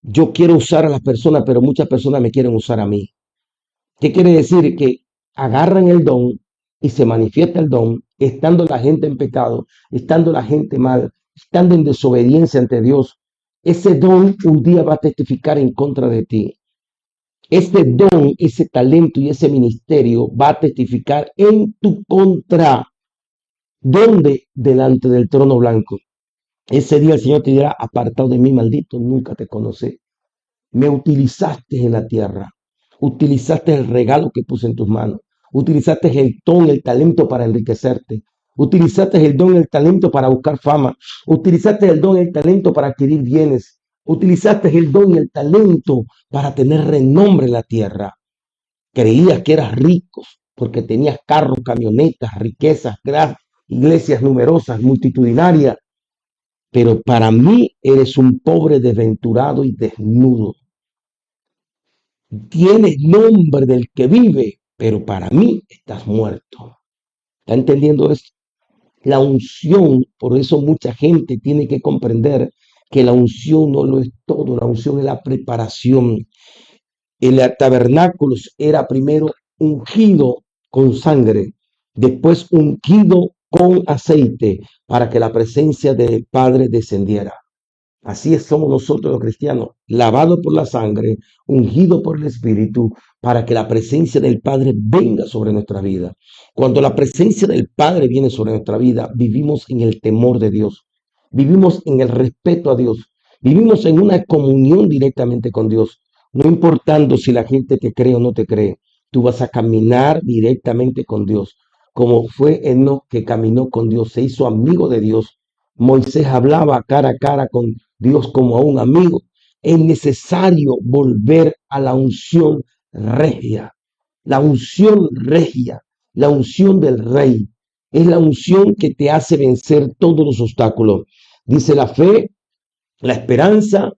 C: yo quiero usar a las personas, pero muchas personas me quieren usar a mí. ¿Qué quiere decir? Que agarran el don y se manifiesta el don, estando la gente en pecado, estando la gente mal, estando en desobediencia ante Dios. Ese don un día va a testificar en contra de ti. Ese don, ese talento y ese ministerio va a testificar en tu contra. ¿Dónde? Delante del trono blanco. Ese día el Señor te dirá, apartado de mí, maldito, nunca te conocí. Me utilizaste en la tierra. Utilizaste el regalo que puse en tus manos. Utilizaste el don, el talento para enriquecerte. Utilizaste el don, el talento para buscar fama. Utilizaste el don, el talento para adquirir bienes. Utilizaste el don y el talento para tener renombre en la tierra. Creías que eras rico porque tenías carros, camionetas, riquezas, iglesias numerosas, multitudinarias. Pero para mí eres un pobre desventurado y desnudo. Tienes nombre del que vive, pero para mí estás muerto. ¿Está entendiendo esto? La unción, por eso mucha gente tiene que comprender que la unción no lo es todo, la unción es la preparación. El tabernáculo era primero ungido con sangre, después ungido con aceite para que la presencia del Padre descendiera. Así somos nosotros los cristianos, lavados por la sangre, ungidos por el Espíritu, para que la presencia del Padre venga sobre nuestra vida. Cuando la presencia del Padre viene sobre nuestra vida, vivimos en el temor de Dios, vivimos en el respeto a Dios, vivimos en una comunión directamente con Dios, no importando si la gente te cree o no te cree, tú vas a caminar directamente con Dios, como fue Enoc que caminó con Dios, se hizo amigo de Dios. Moisés hablaba cara a cara con Dios como a un amigo. Es necesario volver a la unción regia, la unción regia, la unción del rey. Es la unción que te hace vencer todos los obstáculos. Dice la fe, la esperanza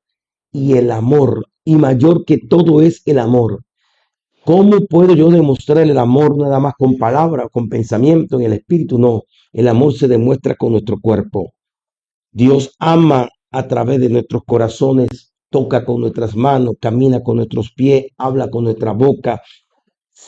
C: y el amor. Y mayor que todo es el amor. ¿Cómo puedo yo demostrar el amor nada más con palabras, con pensamiento en el espíritu? No, el amor se demuestra con nuestro cuerpo. Dios ama a través de nuestros corazones, toca con nuestras manos, camina con nuestros pies, habla con nuestra boca,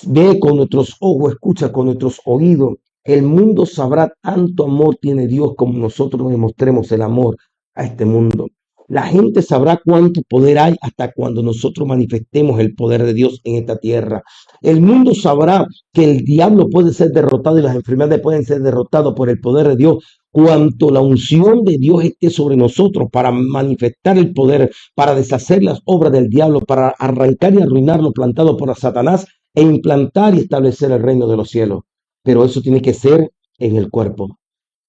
C: ve con nuestros ojos, escucha con nuestros oídos. El mundo sabrá tanto amor tiene Dios como nosotros demostremos el amor a este mundo. La gente sabrá cuánto poder hay hasta cuando nosotros manifestemos el poder de Dios en esta tierra. El mundo sabrá que el diablo puede ser derrotado y las enfermedades pueden ser derrotadas por el poder de Dios. Cuanto la unción de Dios esté sobre nosotros para manifestar el poder, para deshacer las obras del diablo, para arrancar y arruinar lo plantado por Satanás e implantar y establecer el reino de los cielos. Pero eso tiene que ser en el cuerpo.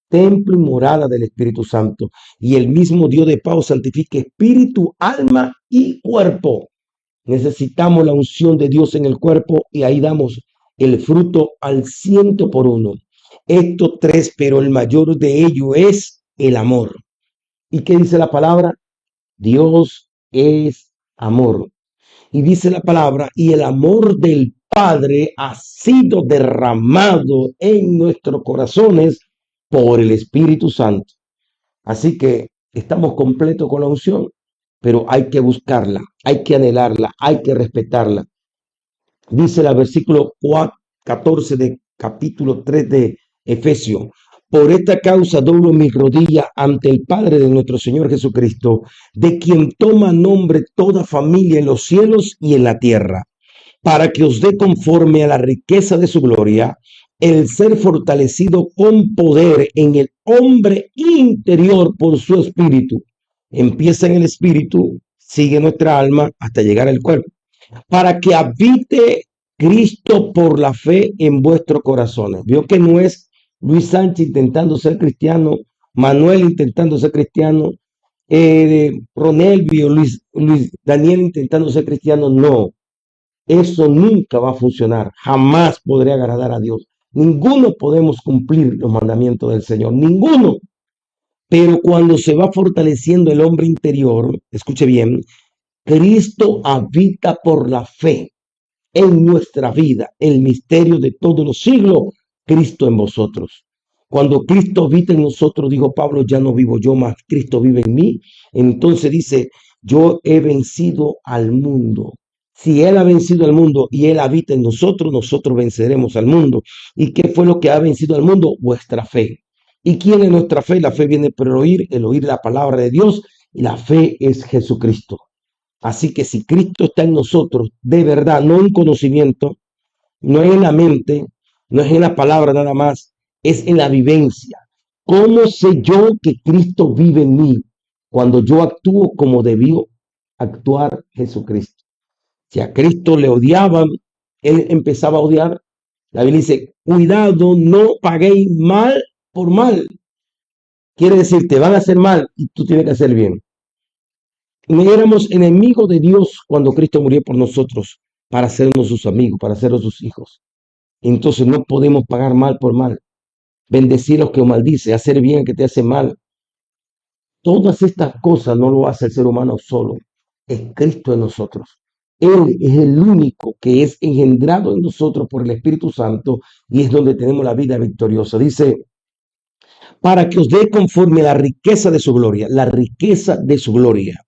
C: Templo y morada del Espíritu Santo. Y el mismo Dios de paz santifique espíritu, alma y cuerpo. Necesitamos la unción de Dios en el cuerpo y ahí damos el fruto al 100%. Estos tres, pero el mayor de ellos es el amor. ¿Y qué dice la palabra? Dios es amor. Y dice la palabra, y el amor del Padre ha sido derramado en nuestros corazones por el Espíritu Santo. Así que estamos completos con la unción, pero hay que buscarla, hay que anhelarla, hay que respetarla. Dice el versículo 14 de capítulo 3 de Efesios. Por esta causa doblo mis rodillas ante el Padre de nuestro Señor Jesucristo, de quien toma nombre toda familia en los cielos y en la tierra, para que os dé conforme a la riqueza de su gloria, el ser fortalecido con poder en el hombre interior por su espíritu. Empieza en el espíritu, sigue nuestra alma hasta llegar al cuerpo, para que habite Cristo por la fe en vuestros corazones. Vio que no es Luis Sánchez intentando ser cristiano, Manuel intentando ser cristiano, Ronelvio, Luis Daniel intentando ser cristiano. No, eso nunca va a funcionar. Jamás podré agradar a Dios. Ninguno podemos cumplir los mandamientos del Señor. Ninguno. Pero cuando se va fortaleciendo el hombre interior, escuche bien, Cristo habita por la fe en nuestra vida, el misterio de todos los siglos, Cristo en vosotros. Cuando Cristo habita en nosotros, dijo Pablo, ya no vivo yo, más Cristo vive en mí. Entonces dice, yo he vencido al mundo. Si Él ha vencido al mundo y Él habita en nosotros, nosotros venceremos al mundo. ¿Y qué fue lo que ha vencido al mundo? Vuestra fe. ¿Y quién es nuestra fe? La fe viene por el oír la palabra de Dios, y la fe es Jesucristo. Así que si Cristo está en nosotros, de verdad, no en conocimiento, no es en la mente, no es en la palabra nada más, es en la vivencia. ¿Cómo sé yo que Cristo vive en mí? Cuando yo actúo como debió actuar Jesucristo. Si a Cristo le odiaban, él empezaba a odiar. La Biblia dice, cuidado, no paguéis mal por mal. Quiere decir, te van a hacer mal y tú tienes que hacer bien. Éramos enemigos de Dios cuando Cristo murió por nosotros para hacernos sus amigos, para hacernos sus hijos. Entonces no podemos pagar mal por mal. Bendecir a los que os maldice, hacer bien al que te hace mal. Todas estas cosas no lo hace el ser humano solo. Es Cristo en nosotros. Él es el único que es engendrado en nosotros por el Espíritu Santo y es donde tenemos la vida victoriosa. Dice, para que os dé conforme a la riqueza de su gloria, la riqueza de su gloria.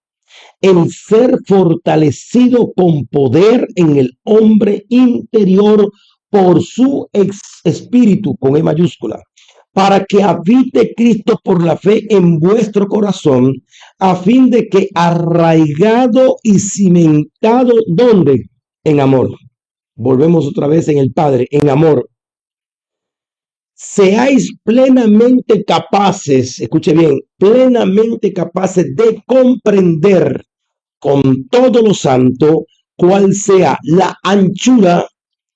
C: El ser fortalecido con poder en el hombre interior por su espíritu, con E mayúscula, para que habite Cristo por la fe en vuestro corazón, a fin de que arraigado y cimentado, ¿dónde? En amor. Volvemos otra vez en el Padre, en amor. Seáis plenamente capaces, escuche bien, plenamente capaces de comprender con todo lo santo cuál sea la anchura,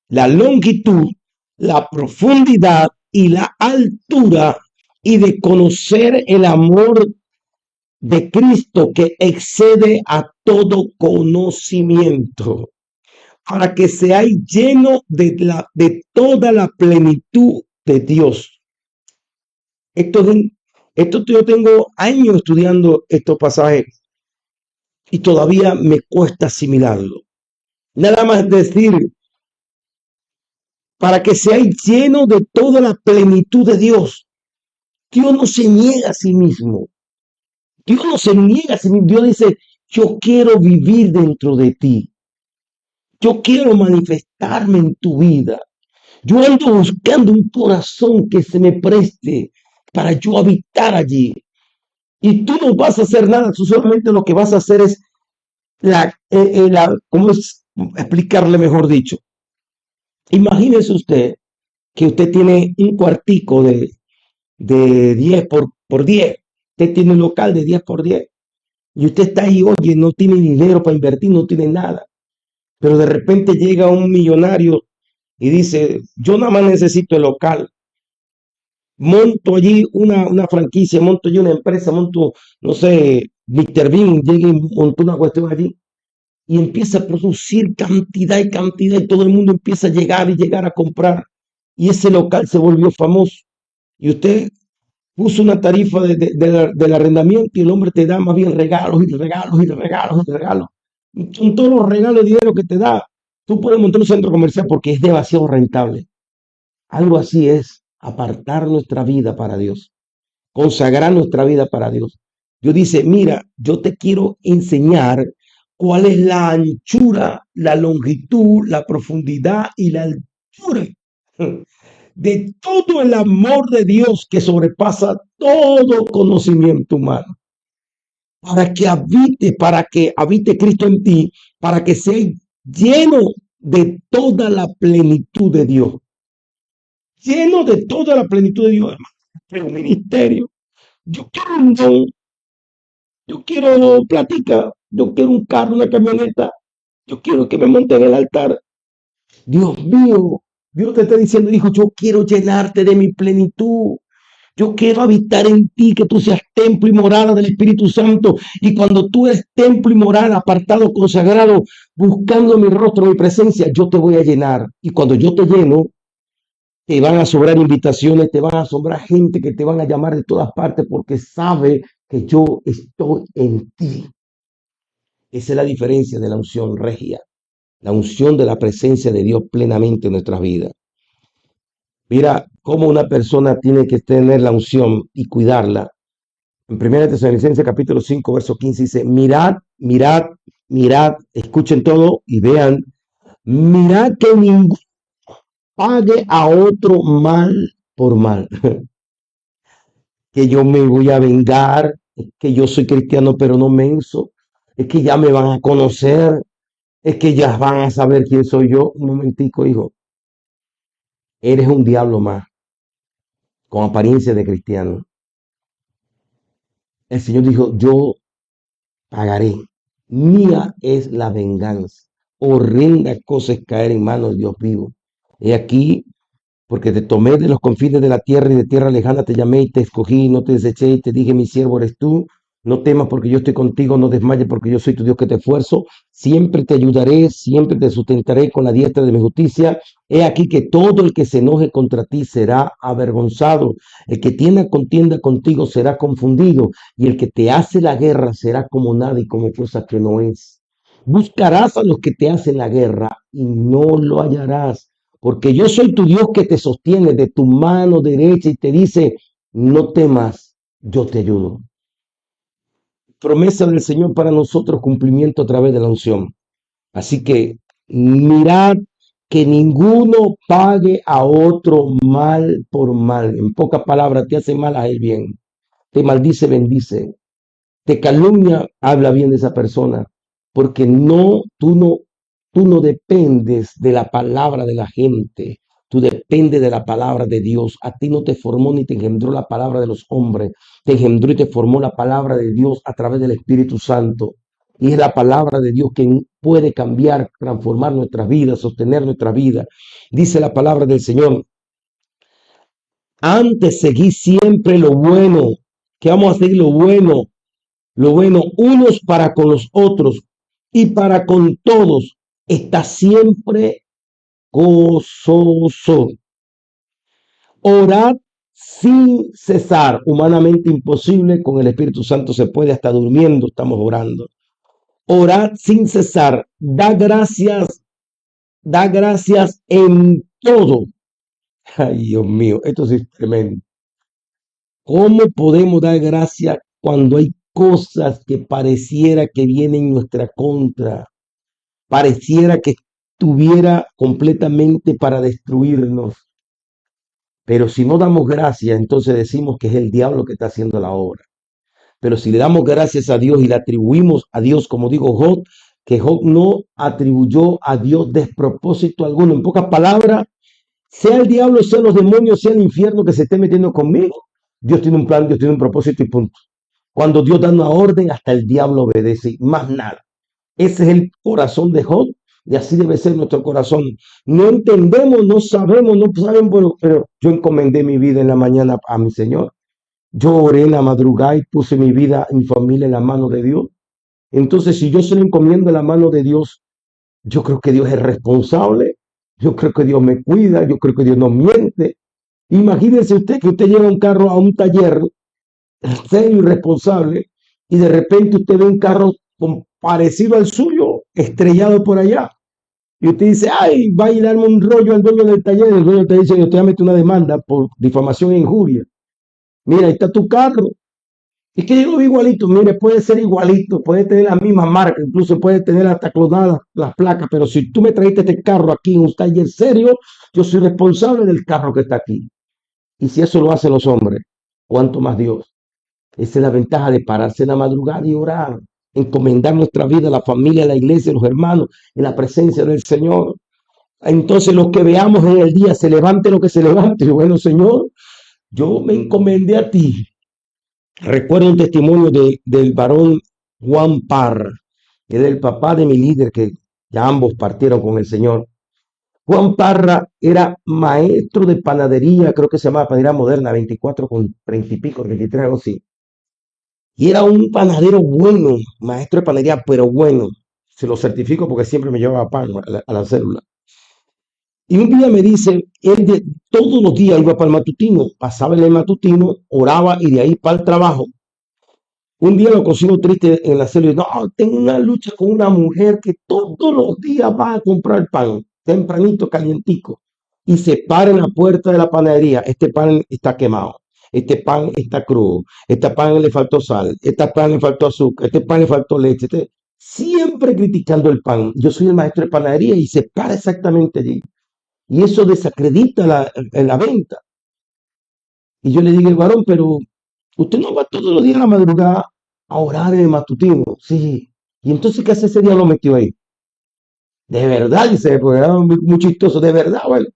C: la longitud, la profundidad y la altura, y de conocer el amor de Cristo que excede a todo conocimiento, para que seáis llenos de toda la plenitud de Dios. Esto yo tengo años estudiando estos pasajes y todavía me cuesta asimilarlo. Nada más decir, para que seáis llenos de toda la plenitud de Dios. Dios no se niega a sí mismo. Dios no se niega a sí mismo. Dios dice, yo quiero vivir dentro de ti. Yo quiero manifestarme en tu vida. Yo ando buscando un corazón que se me preste para yo habitar allí. Y tú no vas a hacer nada, tú solamente lo que vas a hacer es ¿cómo es explicarle mejor dicho? Imagínese usted que usted tiene un cuartico de 10 por 10. Usted tiene un local de 10 por 10. Y usted está ahí, oye, no tiene dinero para invertir, no tiene nada. Pero de repente llega un millonario y dice, yo nada más necesito el local. Monto allí una franquicia, monto allí una empresa, monto, no sé, Mr. Bean, llega y montó una cuestión allí. Y empieza a producir cantidad y cantidad y todo el mundo empieza a llegar y llegar a comprar. Y ese local se volvió famoso. Y usted puso una tarifa del arrendamiento y el hombre te da más bien regalos y regalos y regalos y regalos. Y con todos los regalos de dinero que te da, tú puedes montar un centro comercial porque es demasiado rentable. Algo así es apartar nuestra vida para Dios, consagrar nuestra vida para Dios. Dios dice, mira, yo te quiero enseñar cuál es la anchura, la longitud, la profundidad y la altura de todo el amor de Dios que sobrepasa todo conocimiento humano. Para que habite Cristo en ti, para que seas lleno de toda la plenitud de Dios. Lleno de toda la plenitud de Dios, hermano. Un ministerio. Yo quiero un don. Yo quiero plática. Yo quiero un carro, una camioneta. Yo quiero que me monten en el altar. Dios mío, Dios te está diciendo, hijo, yo quiero llenarte de mi plenitud. Yo quiero habitar en ti, que tú seas templo y morada del Espíritu Santo. Y cuando tú eres templo y morada, apartado, consagrado, buscando mi rostro, mi presencia, yo te voy a llenar. Y cuando yo te lleno, te van a sobrar invitaciones, te van a sobrar gente que te van a llamar de todas partes porque sabe que yo estoy en ti. Esa es la diferencia de la unción regia, la unción de la presencia de Dios plenamente en nuestras vidas. Mira cómo una persona tiene que tener la unción y cuidarla. En 1 Tesalonicenses capítulo 5, verso 15 dice, mirad, mirad, mirad, escuchen todo y vean, mirad que ninguno pague a otro mal por mal. Que yo me voy a vengar, es que yo soy cristiano pero no menso, es que ya me van a conocer, es que ya van a saber quién soy yo. Un momentico, hijo, eres un diablo más, con apariencia de cristiano. El Señor dijo, yo pagaré, mía es la venganza. Horrenda cosa es caer en manos de Dios vivo. He aquí, porque te tomé de los confines de la tierra y de tierra lejana te llamé y te escogí, no te deseché y te dije, mi siervo eres tú. No temas porque yo estoy contigo, no desmayes porque yo soy tu Dios que te esfuerzo. Siempre te ayudaré, siempre te sustentaré con la diestra de mi justicia. He aquí que todo el que se enoje contra ti será avergonzado. El que tiene contienda contigo será confundido. Y el que te hace la guerra será como nada y como cosa que no es. Buscarás a los que te hacen la guerra y no lo hallarás. Porque yo soy tu Dios que te sostiene de tu mano derecha y te dice, no temas, yo te ayudo. Promesa del Señor para nosotros, cumplimiento a través de la unción. Así que mirad que ninguno pague a otro mal por mal. En pocas palabras, te hace mal a él bien. Te maldice, bendice. Te calumnia, habla bien de esa persona. Porque tú no dependes de la palabra de la gente. Tú dependes de la palabra de Dios. A ti no te formó ni te engendró la palabra de los hombres. Te engendró y te formó la palabra de Dios a través del Espíritu Santo. Y es la palabra de Dios que puede cambiar, transformar nuestras vidas, sostener nuestra vida. Dice la palabra del Señor. Antes seguí siempre lo bueno. Que vamos a seguir lo bueno unos para con los otros y para con todos. Está siempre gozoso. Orad sin cesar. Humanamente imposible, con el Espíritu Santo se puede, hasta durmiendo estamos orando. Orad sin cesar. Da gracias en todo. Ay, Dios mío, esto sí es tremendo. ¿Cómo podemos dar gracias cuando hay cosas que pareciera que vienen en nuestra contra? Pareciera que estuviera completamente para destruirnos. Pero si no damos gracias, entonces decimos que es el diablo que está haciendo la obra. Pero si le damos gracias a Dios y le atribuimos a Dios, como dijo Job, que Job no atribuyó a Dios despropósito alguno. En pocas palabras, sea el diablo, sea los demonios, sea el infierno que se esté metiendo conmigo, Dios tiene un plan, Dios tiene un propósito y punto. Cuando Dios da una orden, hasta el diablo obedece, más nada. Ese es el corazón de Job y así debe ser nuestro corazón. No entendemos, no sabemos, pero yo encomendé mi vida en la mañana a mi Señor. Yo oré en la madrugada y puse mi vida y mi familia en la mano de Dios. Entonces, si yo se lo encomiendo en la mano de Dios, yo creo que Dios es responsable. Yo creo que Dios me cuida. Yo creo que Dios no miente. Imagínense usted que usted lleva un carro a un taller serio y responsable y de repente usted ve un carro parecido al suyo estrellado por allá y usted dice, ay, va a ir a darme un rollo al dueño del taller. El dueño te dice, yo te voy a meter una demanda por difamación e injuria. Mira, ahí está tu carro. Es que yo lo vi igualito. Mire, puede ser igualito, puede tener la misma marca, incluso puede tener hasta clonadas las placas, pero si tú me trajiste este carro aquí en un taller serio, yo soy responsable del carro que está aquí. Y si eso lo hacen los hombres, ¿cuánto más Dios? Esa es la ventaja de pararse en la madrugada y orar, encomendar nuestra vida, la familia, la iglesia, los hermanos, en la presencia del Señor. Entonces los que veamos en el día, se levante lo que se levante. Y bueno, Señor, yo me encomendé a ti. Recuerdo un testimonio del varón Juan Parra, que era el papá de mi líder, que ya ambos partieron con el Señor. Juan Parra era maestro de panadería, creo que se llamaba panadería moderna, 24 con 30 y pico, 33, algo así. Y era un panadero bueno, maestro de panadería, pero bueno. Se lo certifico porque siempre me llevaba pan a la célula. Y un día me dice, todos los días iba para el matutino, pasaba en el matutino, oraba y de ahí para el trabajo. Un día lo consigo triste en la célula y no, tengo una lucha con una mujer que todos los días va a comprar pan, tempranito, calientico, y se para en la puerta de la panadería. Este pan está quemado, este pan está crudo, este pan le faltó sal, este pan le faltó azúcar, este pan le faltó leche. Siempre criticando el pan. Yo soy el maestro de panadería y se para exactamente allí. Y eso desacredita la venta. Y yo le digo al varón, pero usted no va todos los días a la madrugada a orar en el matutino. Sí. Y entonces, ¿qué hace ese día lo metió ahí? De verdad, dice, porque era muy chistoso, de verdad, bueno.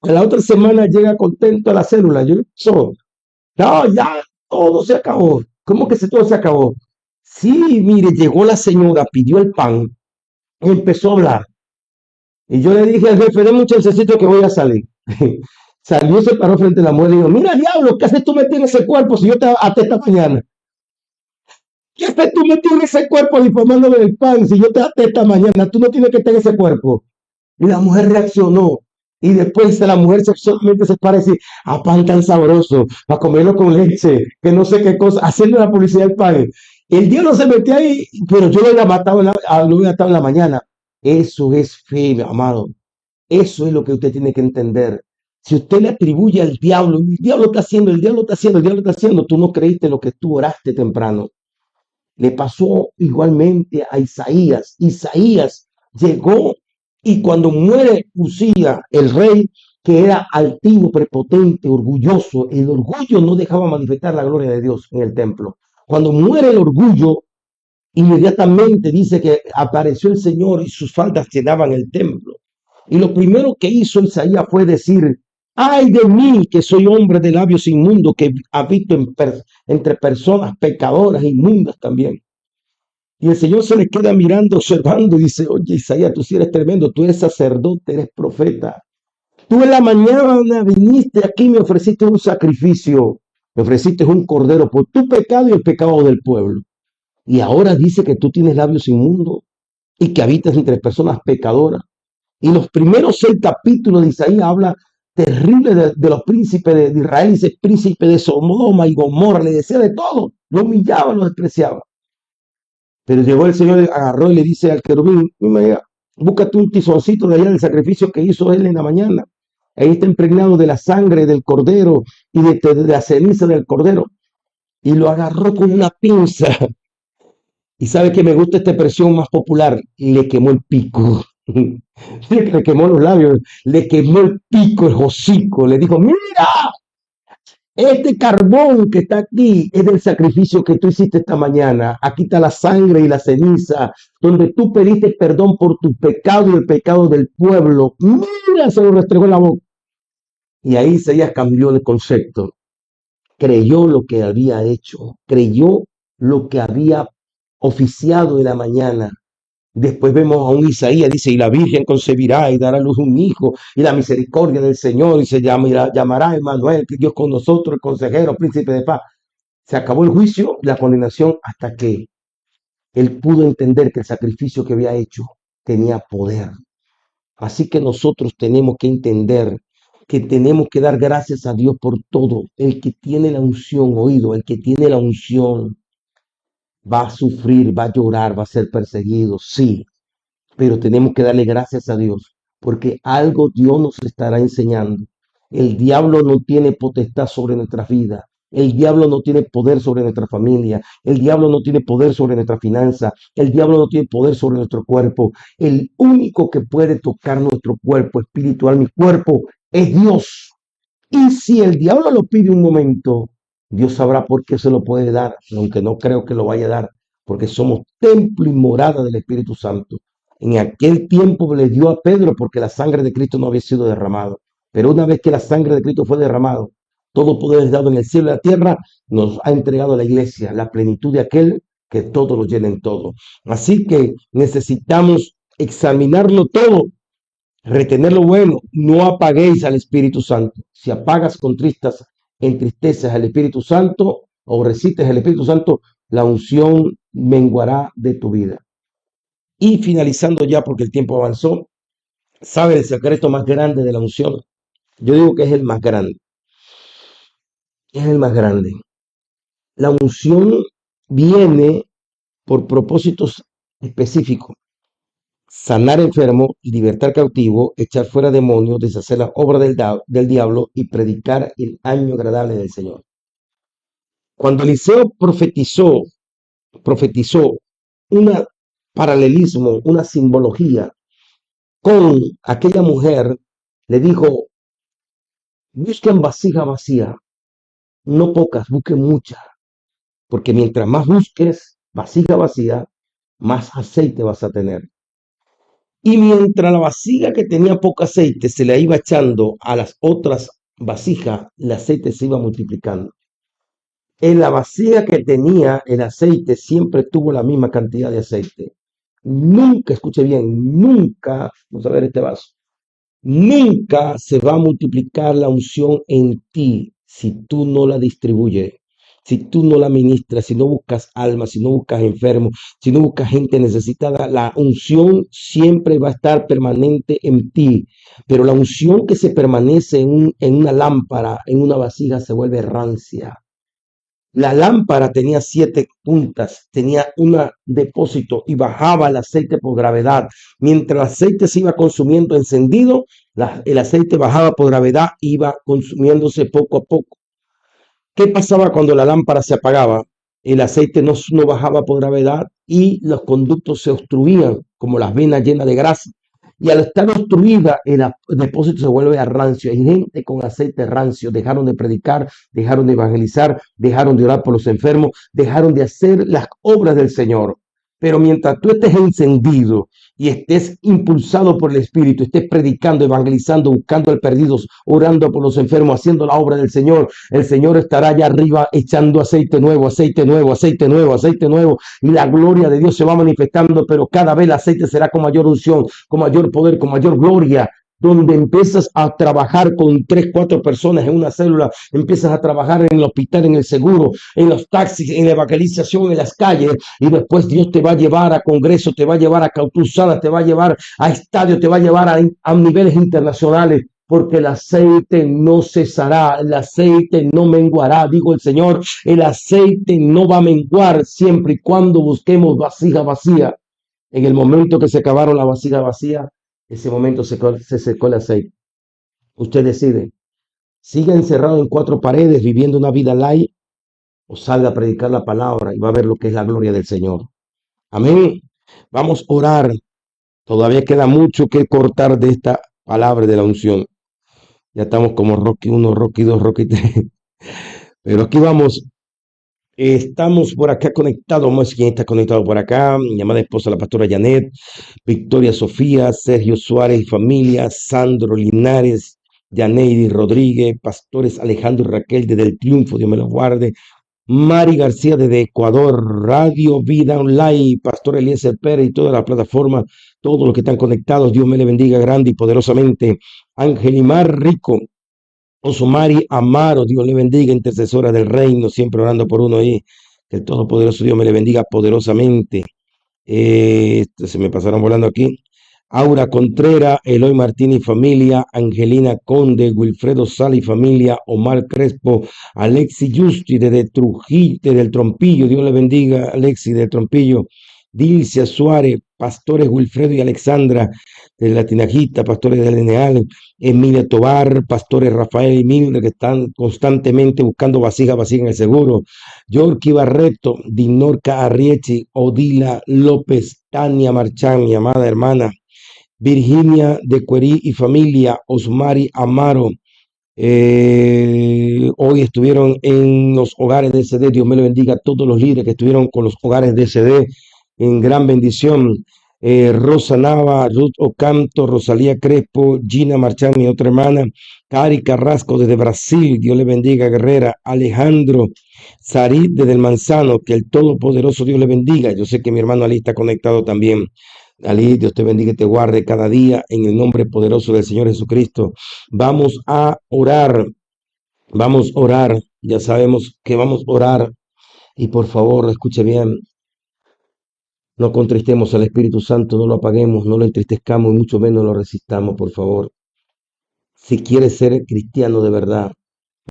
C: A la otra semana llega contento a la célula. Yo, no, ya todo se acabó. ¿Cómo que todo se acabó? Sí, mire, llegó la señora, pidió el pan, empezó a hablar. Y yo le dije al jefe, deme un chancecito que voy a salir. Salió, se paró frente a la mujer y dijo, mira, diablo, ¿qué haces tú metido en ese cuerpo si yo te até esta mañana? ¿Qué haces tú metido en ese cuerpo difamándome del pan si yo te até esta mañana? Tú no tienes que estar en ese cuerpo. Y la mujer reaccionó. Y después la mujer sexualmente se parece a pan tan sabroso, a comerlo con leche, que no sé qué cosa, haciendo la publicidad del pan. El diablo se metió ahí, pero yo lo había matado lo había matado en la mañana. Eso es fe, mi amado. Eso es lo que usted tiene que entender. Si usted le atribuye al diablo, el diablo está haciendo, el diablo está haciendo, el diablo está haciendo, tú no creíste lo que tú oraste temprano. Le pasó igualmente a Isaías. Isaías llegó y cuando muere Usía, el rey, que era altivo, prepotente, orgulloso, el orgullo no dejaba manifestar la gloria de Dios en el templo. Cuando muere el orgullo, inmediatamente dice que apareció el Señor y sus faldas llenaban el templo. Y lo primero que hizo Isaías fue decir, ay de mí que soy hombre de labios inmundos, que habito entre personas pecadoras, inmundas también. Y el Señor se le queda mirando, observando y dice, oye Isaías, tú sí eres tremendo, tú eres sacerdote, eres profeta. Tú en la mañana viniste aquí y me ofreciste un sacrificio, me ofreciste un cordero por tu pecado y el pecado del pueblo. Y ahora dice que tú tienes labios inmundos y que habitas entre personas pecadoras. Y los primeros 6 capítulos de Isaías habla terrible de los príncipes de Israel. Dice príncipe de Sodoma y Gomorra, le decía de todo, lo humillaba, lo despreciaba. Pero llegó el Señor, agarró y le dice al querubín, búscate un tizoncito de allá del sacrificio que hizo él en la mañana. Ahí está impregnado de la sangre del cordero y de la ceniza del cordero. Y lo agarró con una pinza. Y sabe que me gusta esta expresión más popular, le quemó el pico. Le quemó los labios, le quemó el pico, el hocico, le dijo, mira, este carbón que está aquí es del sacrificio que tú hiciste esta mañana. Aquí está la sangre y la ceniza, donde tú pediste perdón por tu pecado y el pecado del pueblo. Mira, se lo restregó en la boca. Y ahí Isaías cambió de concepto. Creyó lo que había hecho, creyó lo que había oficiado en la mañana. Después vemos a un Isaías, dice, y la Virgen concebirá y dará a luz un hijo, y la misericordia del Señor, y se llamará Emmanuel, que Dios con nosotros, el consejero, príncipe de paz. Se acabó el juicio y la condenación hasta que él pudo entender que el sacrificio que había hecho tenía poder. Así que nosotros tenemos que entender que tenemos que dar gracias a Dios por todo. El que tiene la unción, oído, el que tiene la unción va a sufrir, va a llorar, va a ser perseguido, sí, pero tenemos que darle gracias a Dios, porque algo Dios nos estará enseñando. El diablo no tiene potestad sobre nuestras vidas. El diablo no tiene poder sobre nuestra familia. El diablo no tiene poder sobre nuestra finanza. El diablo no tiene poder sobre nuestro cuerpo. El único que puede tocar nuestro cuerpo espiritual, mi cuerpo, es Dios. Y si el diablo lo pide un momento, Dios sabrá por qué se lo puede dar, aunque no creo que lo vaya a dar, porque somos templo y morada del Espíritu Santo. En aquel tiempo le dio a Pedro porque la sangre de Cristo no había sido derramada. Pero una vez que la sangre de Cristo fue derramada, todo poder es dado en el cielo y en la tierra, nos ha entregado a la iglesia la plenitud de aquel que todo lo llena en todo. Así que necesitamos examinarlo todo Retener lo bueno, no apaguéis al Espíritu Santo. Si apagas, contristas, entristeces al Espíritu Santo o resistes al Espíritu Santo, la unción menguará de tu vida. Y finalizando ya, porque el tiempo avanzó, ¿sabe el secreto más grande de la unción? Yo digo que es el más grande. Es el más grande. La unción viene por propósitos específicos. Sanar enfermo, libertar cautivo, echar fuera demonios, deshacer la obra del diablo y predicar el año agradable del Señor. Cuando Eliseo profetizó un paralelismo, una simbología con aquella mujer, le dijo, busquen vasija vacía, no pocas, busquen muchas, porque mientras más busques vasija vacía, más aceite vas a tener. Y mientras la vasija que tenía poco aceite se le iba echando a las otras vasijas, el aceite se iba multiplicando. En la vasija que tenía el aceite siempre tuvo la misma cantidad de aceite. Nunca, escuche bien, nunca, vamos a ver este vaso, nunca se va a multiplicar la unción en ti si tú no la distribuyes, si tú no la ministras, si no buscas almas, si no buscas enfermos, si no buscas gente necesitada. La unción siempre va a estar permanente en ti, pero la unción que se permanece en una lámpara, en una vasija, se vuelve rancia. La lámpara tenía 7 puntas, tenía un depósito y bajaba el aceite por gravedad. Mientras el aceite se iba consumiendo encendido, el aceite bajaba por gravedad, iba consumiéndose poco a poco. ¿Qué pasaba cuando la lámpara se apagaba? El aceite no bajaba por gravedad y los conductos se obstruían, como las venas llenas de grasa. Y al estar obstruida, el depósito se vuelve a rancio. Hay gente con aceite rancio. Dejaron de predicar, dejaron de evangelizar, dejaron de orar por los enfermos, dejaron de hacer las obras del Señor. Pero mientras tú estés encendido y estés impulsado por el Espíritu, estés predicando, evangelizando, buscando al perdido, orando por los enfermos, haciendo la obra del Señor, el Señor estará allá arriba echando aceite nuevo, aceite nuevo, aceite nuevo, aceite nuevo, y la gloria de Dios se va manifestando, pero cada vez el aceite será con mayor unción, con mayor poder, con mayor gloria. Donde empiezas a trabajar con 3, 4 personas en una célula, empiezas a trabajar en el hospital, en el seguro, en los taxis, en la evangelización, en las calles, y después Dios te va a llevar a congresos, te va a llevar a cautuzadas, te va a llevar a estadios, te va a llevar a niveles internacionales, porque el aceite no cesará, el aceite no menguará, digo el Señor, el aceite no va a menguar siempre y cuando busquemos vasija vacía. En el momento que se acabaron la vasija vacía, ese momento se secó el aceite. Usted decide, siga encerrado en 4 paredes viviendo una vida light o salga a predicar la palabra y va a ver lo que es la gloria del Señor. Amén. Vamos a orar. Todavía queda mucho que cortar de esta palabra de la unción. Ya estamos como Rocky 1, Rocky 2, Rocky 3. Pero aquí vamos. Estamos por acá conectados. Más quien está conectado por acá. Mi amada esposa, la pastora Janet, Victoria Sofía, Sergio Suárez y familia, Sandro Linares, Yaneidi Rodríguez, pastores Alejandro y Raquel desde el Triunfo, Dios me los guarde. Mari García desde Ecuador, Radio Vida Online, Pastor Eliezer Pérez y toda la plataforma, todos los que están conectados, Dios me le bendiga grande y poderosamente. Angelimar Rico, Osomari Amaro, Dios le bendiga, intercesora del reino, siempre orando por uno ahí, que el Todopoderoso Dios me le bendiga poderosamente. Se me pasaron volando aquí. Aura Contreras, Eloy Martínez y familia, Angelina Conde, Wilfredo Sala y familia, Omar Crespo, Alexi Justi desde Trujillo, desde el Trompillo, Dios le bendiga, Alexi del Trompillo, Dilcia Suárez, pastores Wilfredo y Alexandra de la Tinajita, pastores del Lineal, Emilia Tobar, pastores Rafael y Mildred que están constantemente buscando vasija en el seguro, Yorky Barreto, Dinorca Arriechi, Odila López, Tania Marchán, mi amada hermana, Virginia de Cuerí y familia, Osmari Amaro, hoy estuvieron en los hogares de CD, Dios me lo bendiga a todos los líderes que estuvieron con los hogares de CD, en gran bendición. Rosa Nava, Ruth Ocanto, Rosalía Crespo, Gina Marchán, mi otra hermana, Cari Carrasco desde Brasil, Dios le bendiga, guerrera, Alejandro Sarit desde el Manzano, que el Todopoderoso Dios le bendiga, yo sé que mi hermano Ali está conectado también. Ali, Dios te bendiga y te guarde cada día en el nombre poderoso del Señor Jesucristo. Vamos a orar, vamos a orar. Ya sabemos que vamos a orar y por favor, escuche bien, no contristemos al Espíritu Santo, no lo apaguemos, no lo entristezcamos y mucho menos lo resistamos, por favor. Si quieres ser cristiano de verdad,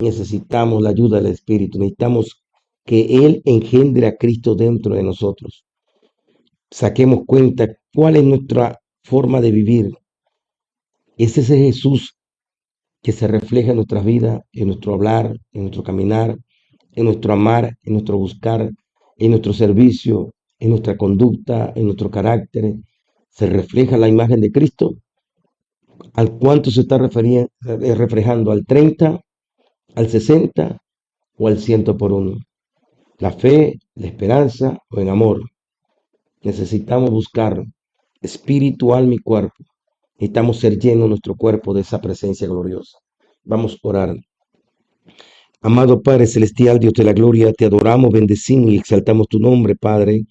C: necesitamos la ayuda del Espíritu, necesitamos que Él engendre a Cristo dentro de nosotros. Saquemos cuenta cuál es nuestra forma de vivir. Es ese Jesús que se refleja en nuestras vidas, en nuestro hablar, en nuestro caminar, en nuestro amar, en nuestro buscar, en nuestro servicio, en nuestra conducta, en nuestro carácter. Se refleja la imagen de Cristo. ¿Al cuánto se está reflejando? ¿Al 30, al 60 o al 100 por uno? La fe, la esperanza o en amor. Necesitamos buscar espíritu, alma y cuerpo. Necesitamos ser llenos nuestro cuerpo de esa presencia gloriosa. Vamos a orar. Amado Padre Celestial, Dios de la gloria, te adoramos, bendecimos y exaltamos tu nombre, Padre.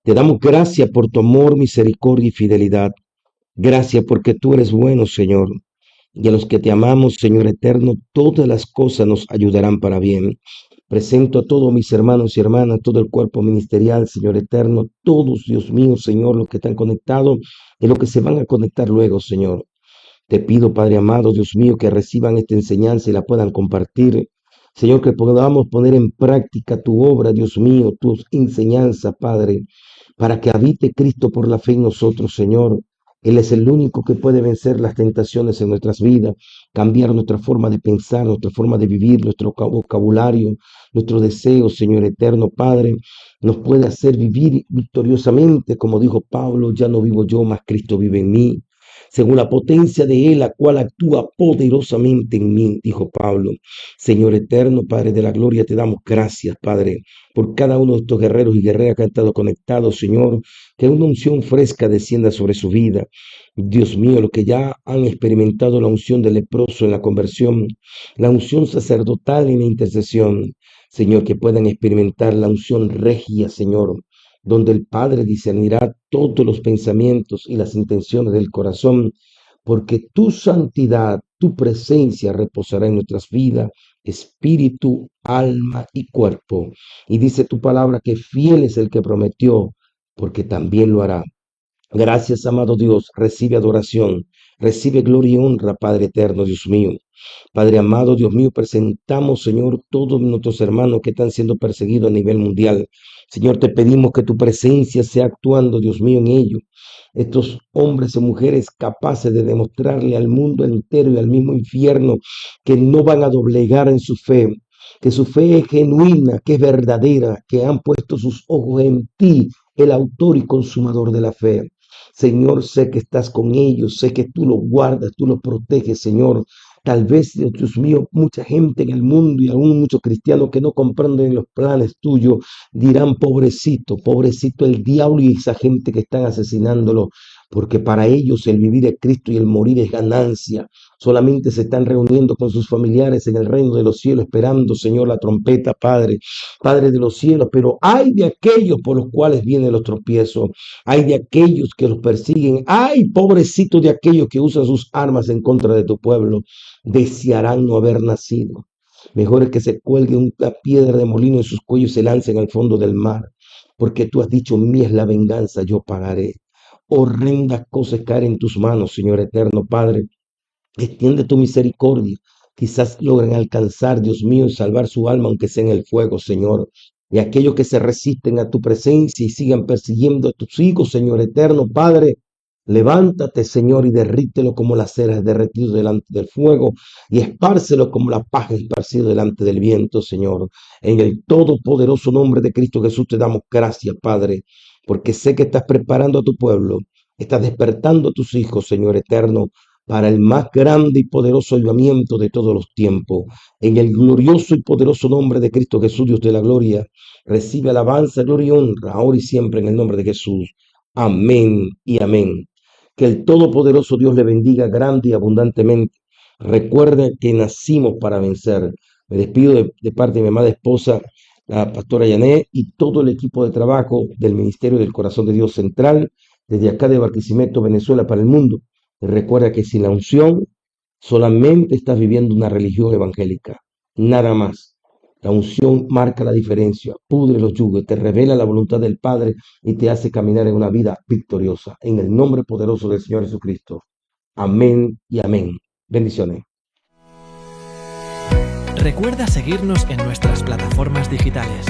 C: Te damos gracias por tu amor, misericordia y fidelidad. Gracias porque tú eres bueno, Señor. Y a los que te amamos, Señor eterno, todas las cosas nos ayudarán para bien. Presento a todos mis hermanos y hermanas, todo el cuerpo ministerial, Señor eterno, todos, Dios mío, Señor, los que están conectados y los que se van a conectar luego, Señor. Te pido, Padre amado, Dios mío, que reciban esta enseñanza y la puedan compartir. Señor, que podamos poner en práctica tu obra, Dios mío, tus enseñanzas, Padre, para que habite Cristo por la fe en nosotros, Señor. Él es el único que puede vencer las tentaciones en nuestras vidas, cambiar nuestra forma de pensar, nuestra forma de vivir, nuestro vocabulario, nuestro deseo, Señor eterno, Padre, nos puede hacer vivir victoriosamente, como dijo Pablo, ya no vivo yo, mas Cristo vive en mí según la potencia de Él, la cual actúa poderosamente en mí, dijo Pablo. Señor eterno, Padre de la gloria, te damos gracias, Padre, por cada uno de estos guerreros y guerreras que han estado conectados, Señor, que una unción fresca descienda sobre su vida. Dios mío, los que ya han experimentado la unción del leproso en la conversión, la unción sacerdotal en la intercesión, Señor, que puedan experimentar la unción regia, Señor, donde el Padre discernirá todos los pensamientos y las intenciones del corazón, porque tu santidad, tu presencia reposará en nuestras vidas, espíritu, alma y cuerpo. Y dice tu palabra que fiel es el que prometió, porque también lo hará. Gracias, amado Dios, recibe adoración, recibe gloria y honra, Padre eterno, Dios mío. Padre amado, Dios mío, presentamos, Señor, todos nuestros hermanos que están siendo perseguidos a nivel mundial. Señor, te pedimos que tu presencia sea actuando, Dios mío, en ellos. Estos hombres y mujeres capaces de demostrarle al mundo entero y al mismo infierno que no van a doblegar en su fe, que su fe es genuina, que es verdadera, que han puesto sus ojos en ti, el autor y consumador de la fe. Señor, sé que estás con ellos, sé que tú los guardas, tú los proteges, Señor. Tal vez, Dios mío, mucha gente en el mundo y aún muchos cristianos que no comprenden los planes tuyos dirán, pobrecito, pobrecito el diablo y esa gente que están asesinándolo, porque para ellos el vivir es Cristo y el morir es ganancia. Solamente se están reuniendo con sus familiares en el reino de los cielos, esperando, Señor, la trompeta, Padre, Padre de los cielos. Pero hay de aquellos por los cuales vienen los tropiezos, hay de aquellos que los persiguen, hay, pobrecito de aquellos que usan sus armas en contra de tu pueblo. Desearán no haber nacido. Mejor es que se cuelgue una piedra de molino en sus cuellos y se lancen al fondo del mar, porque tú has dicho, mía es la venganza, yo pagaré. Horrendas cosas caer en tus manos, Señor eterno Padre. Extiende tu misericordia. Quizás logren alcanzar, Dios mío, y salvar su alma, aunque sea en el fuego, Señor. Y aquellos que se resisten a tu presencia y sigan persiguiendo a tus hijos, Señor eterno Padre, levántate, Señor, y derrítelo como la cera es derretido delante del fuego, y espárcelo como la paja esparcido delante del viento, Señor. En el todopoderoso nombre de Cristo Jesús te damos gracias, Padre, porque sé que estás preparando a tu pueblo, estás despertando a tus hijos, Señor eterno, para el más grande y poderoso avivamiento de todos los tiempos. En el glorioso y poderoso nombre de Cristo Jesús, Dios de la gloria, recibe alabanza, gloria y honra, ahora y siempre en el nombre de Jesús. Amén y amén. Que el Todopoderoso Dios le bendiga grande y abundantemente. Recuerde que nacimos para vencer. Me despido de parte de mi amada esposa, la pastora Yané, y todo el equipo de trabajo del Ministerio del Corazón de Dios Central. desde acá de Barquisimeto, Venezuela, para el mundo. Y recuerda que sin la unción solamente estás viviendo una religión evangélica, nada más. La unción marca la diferencia, pudre los yugos, te revela la voluntad del Padre y te hace caminar en una vida victoriosa. En el nombre poderoso del Señor Jesucristo. Amén y amén. Bendiciones.
B: Recuerda seguirnos en nuestras plataformas digitales.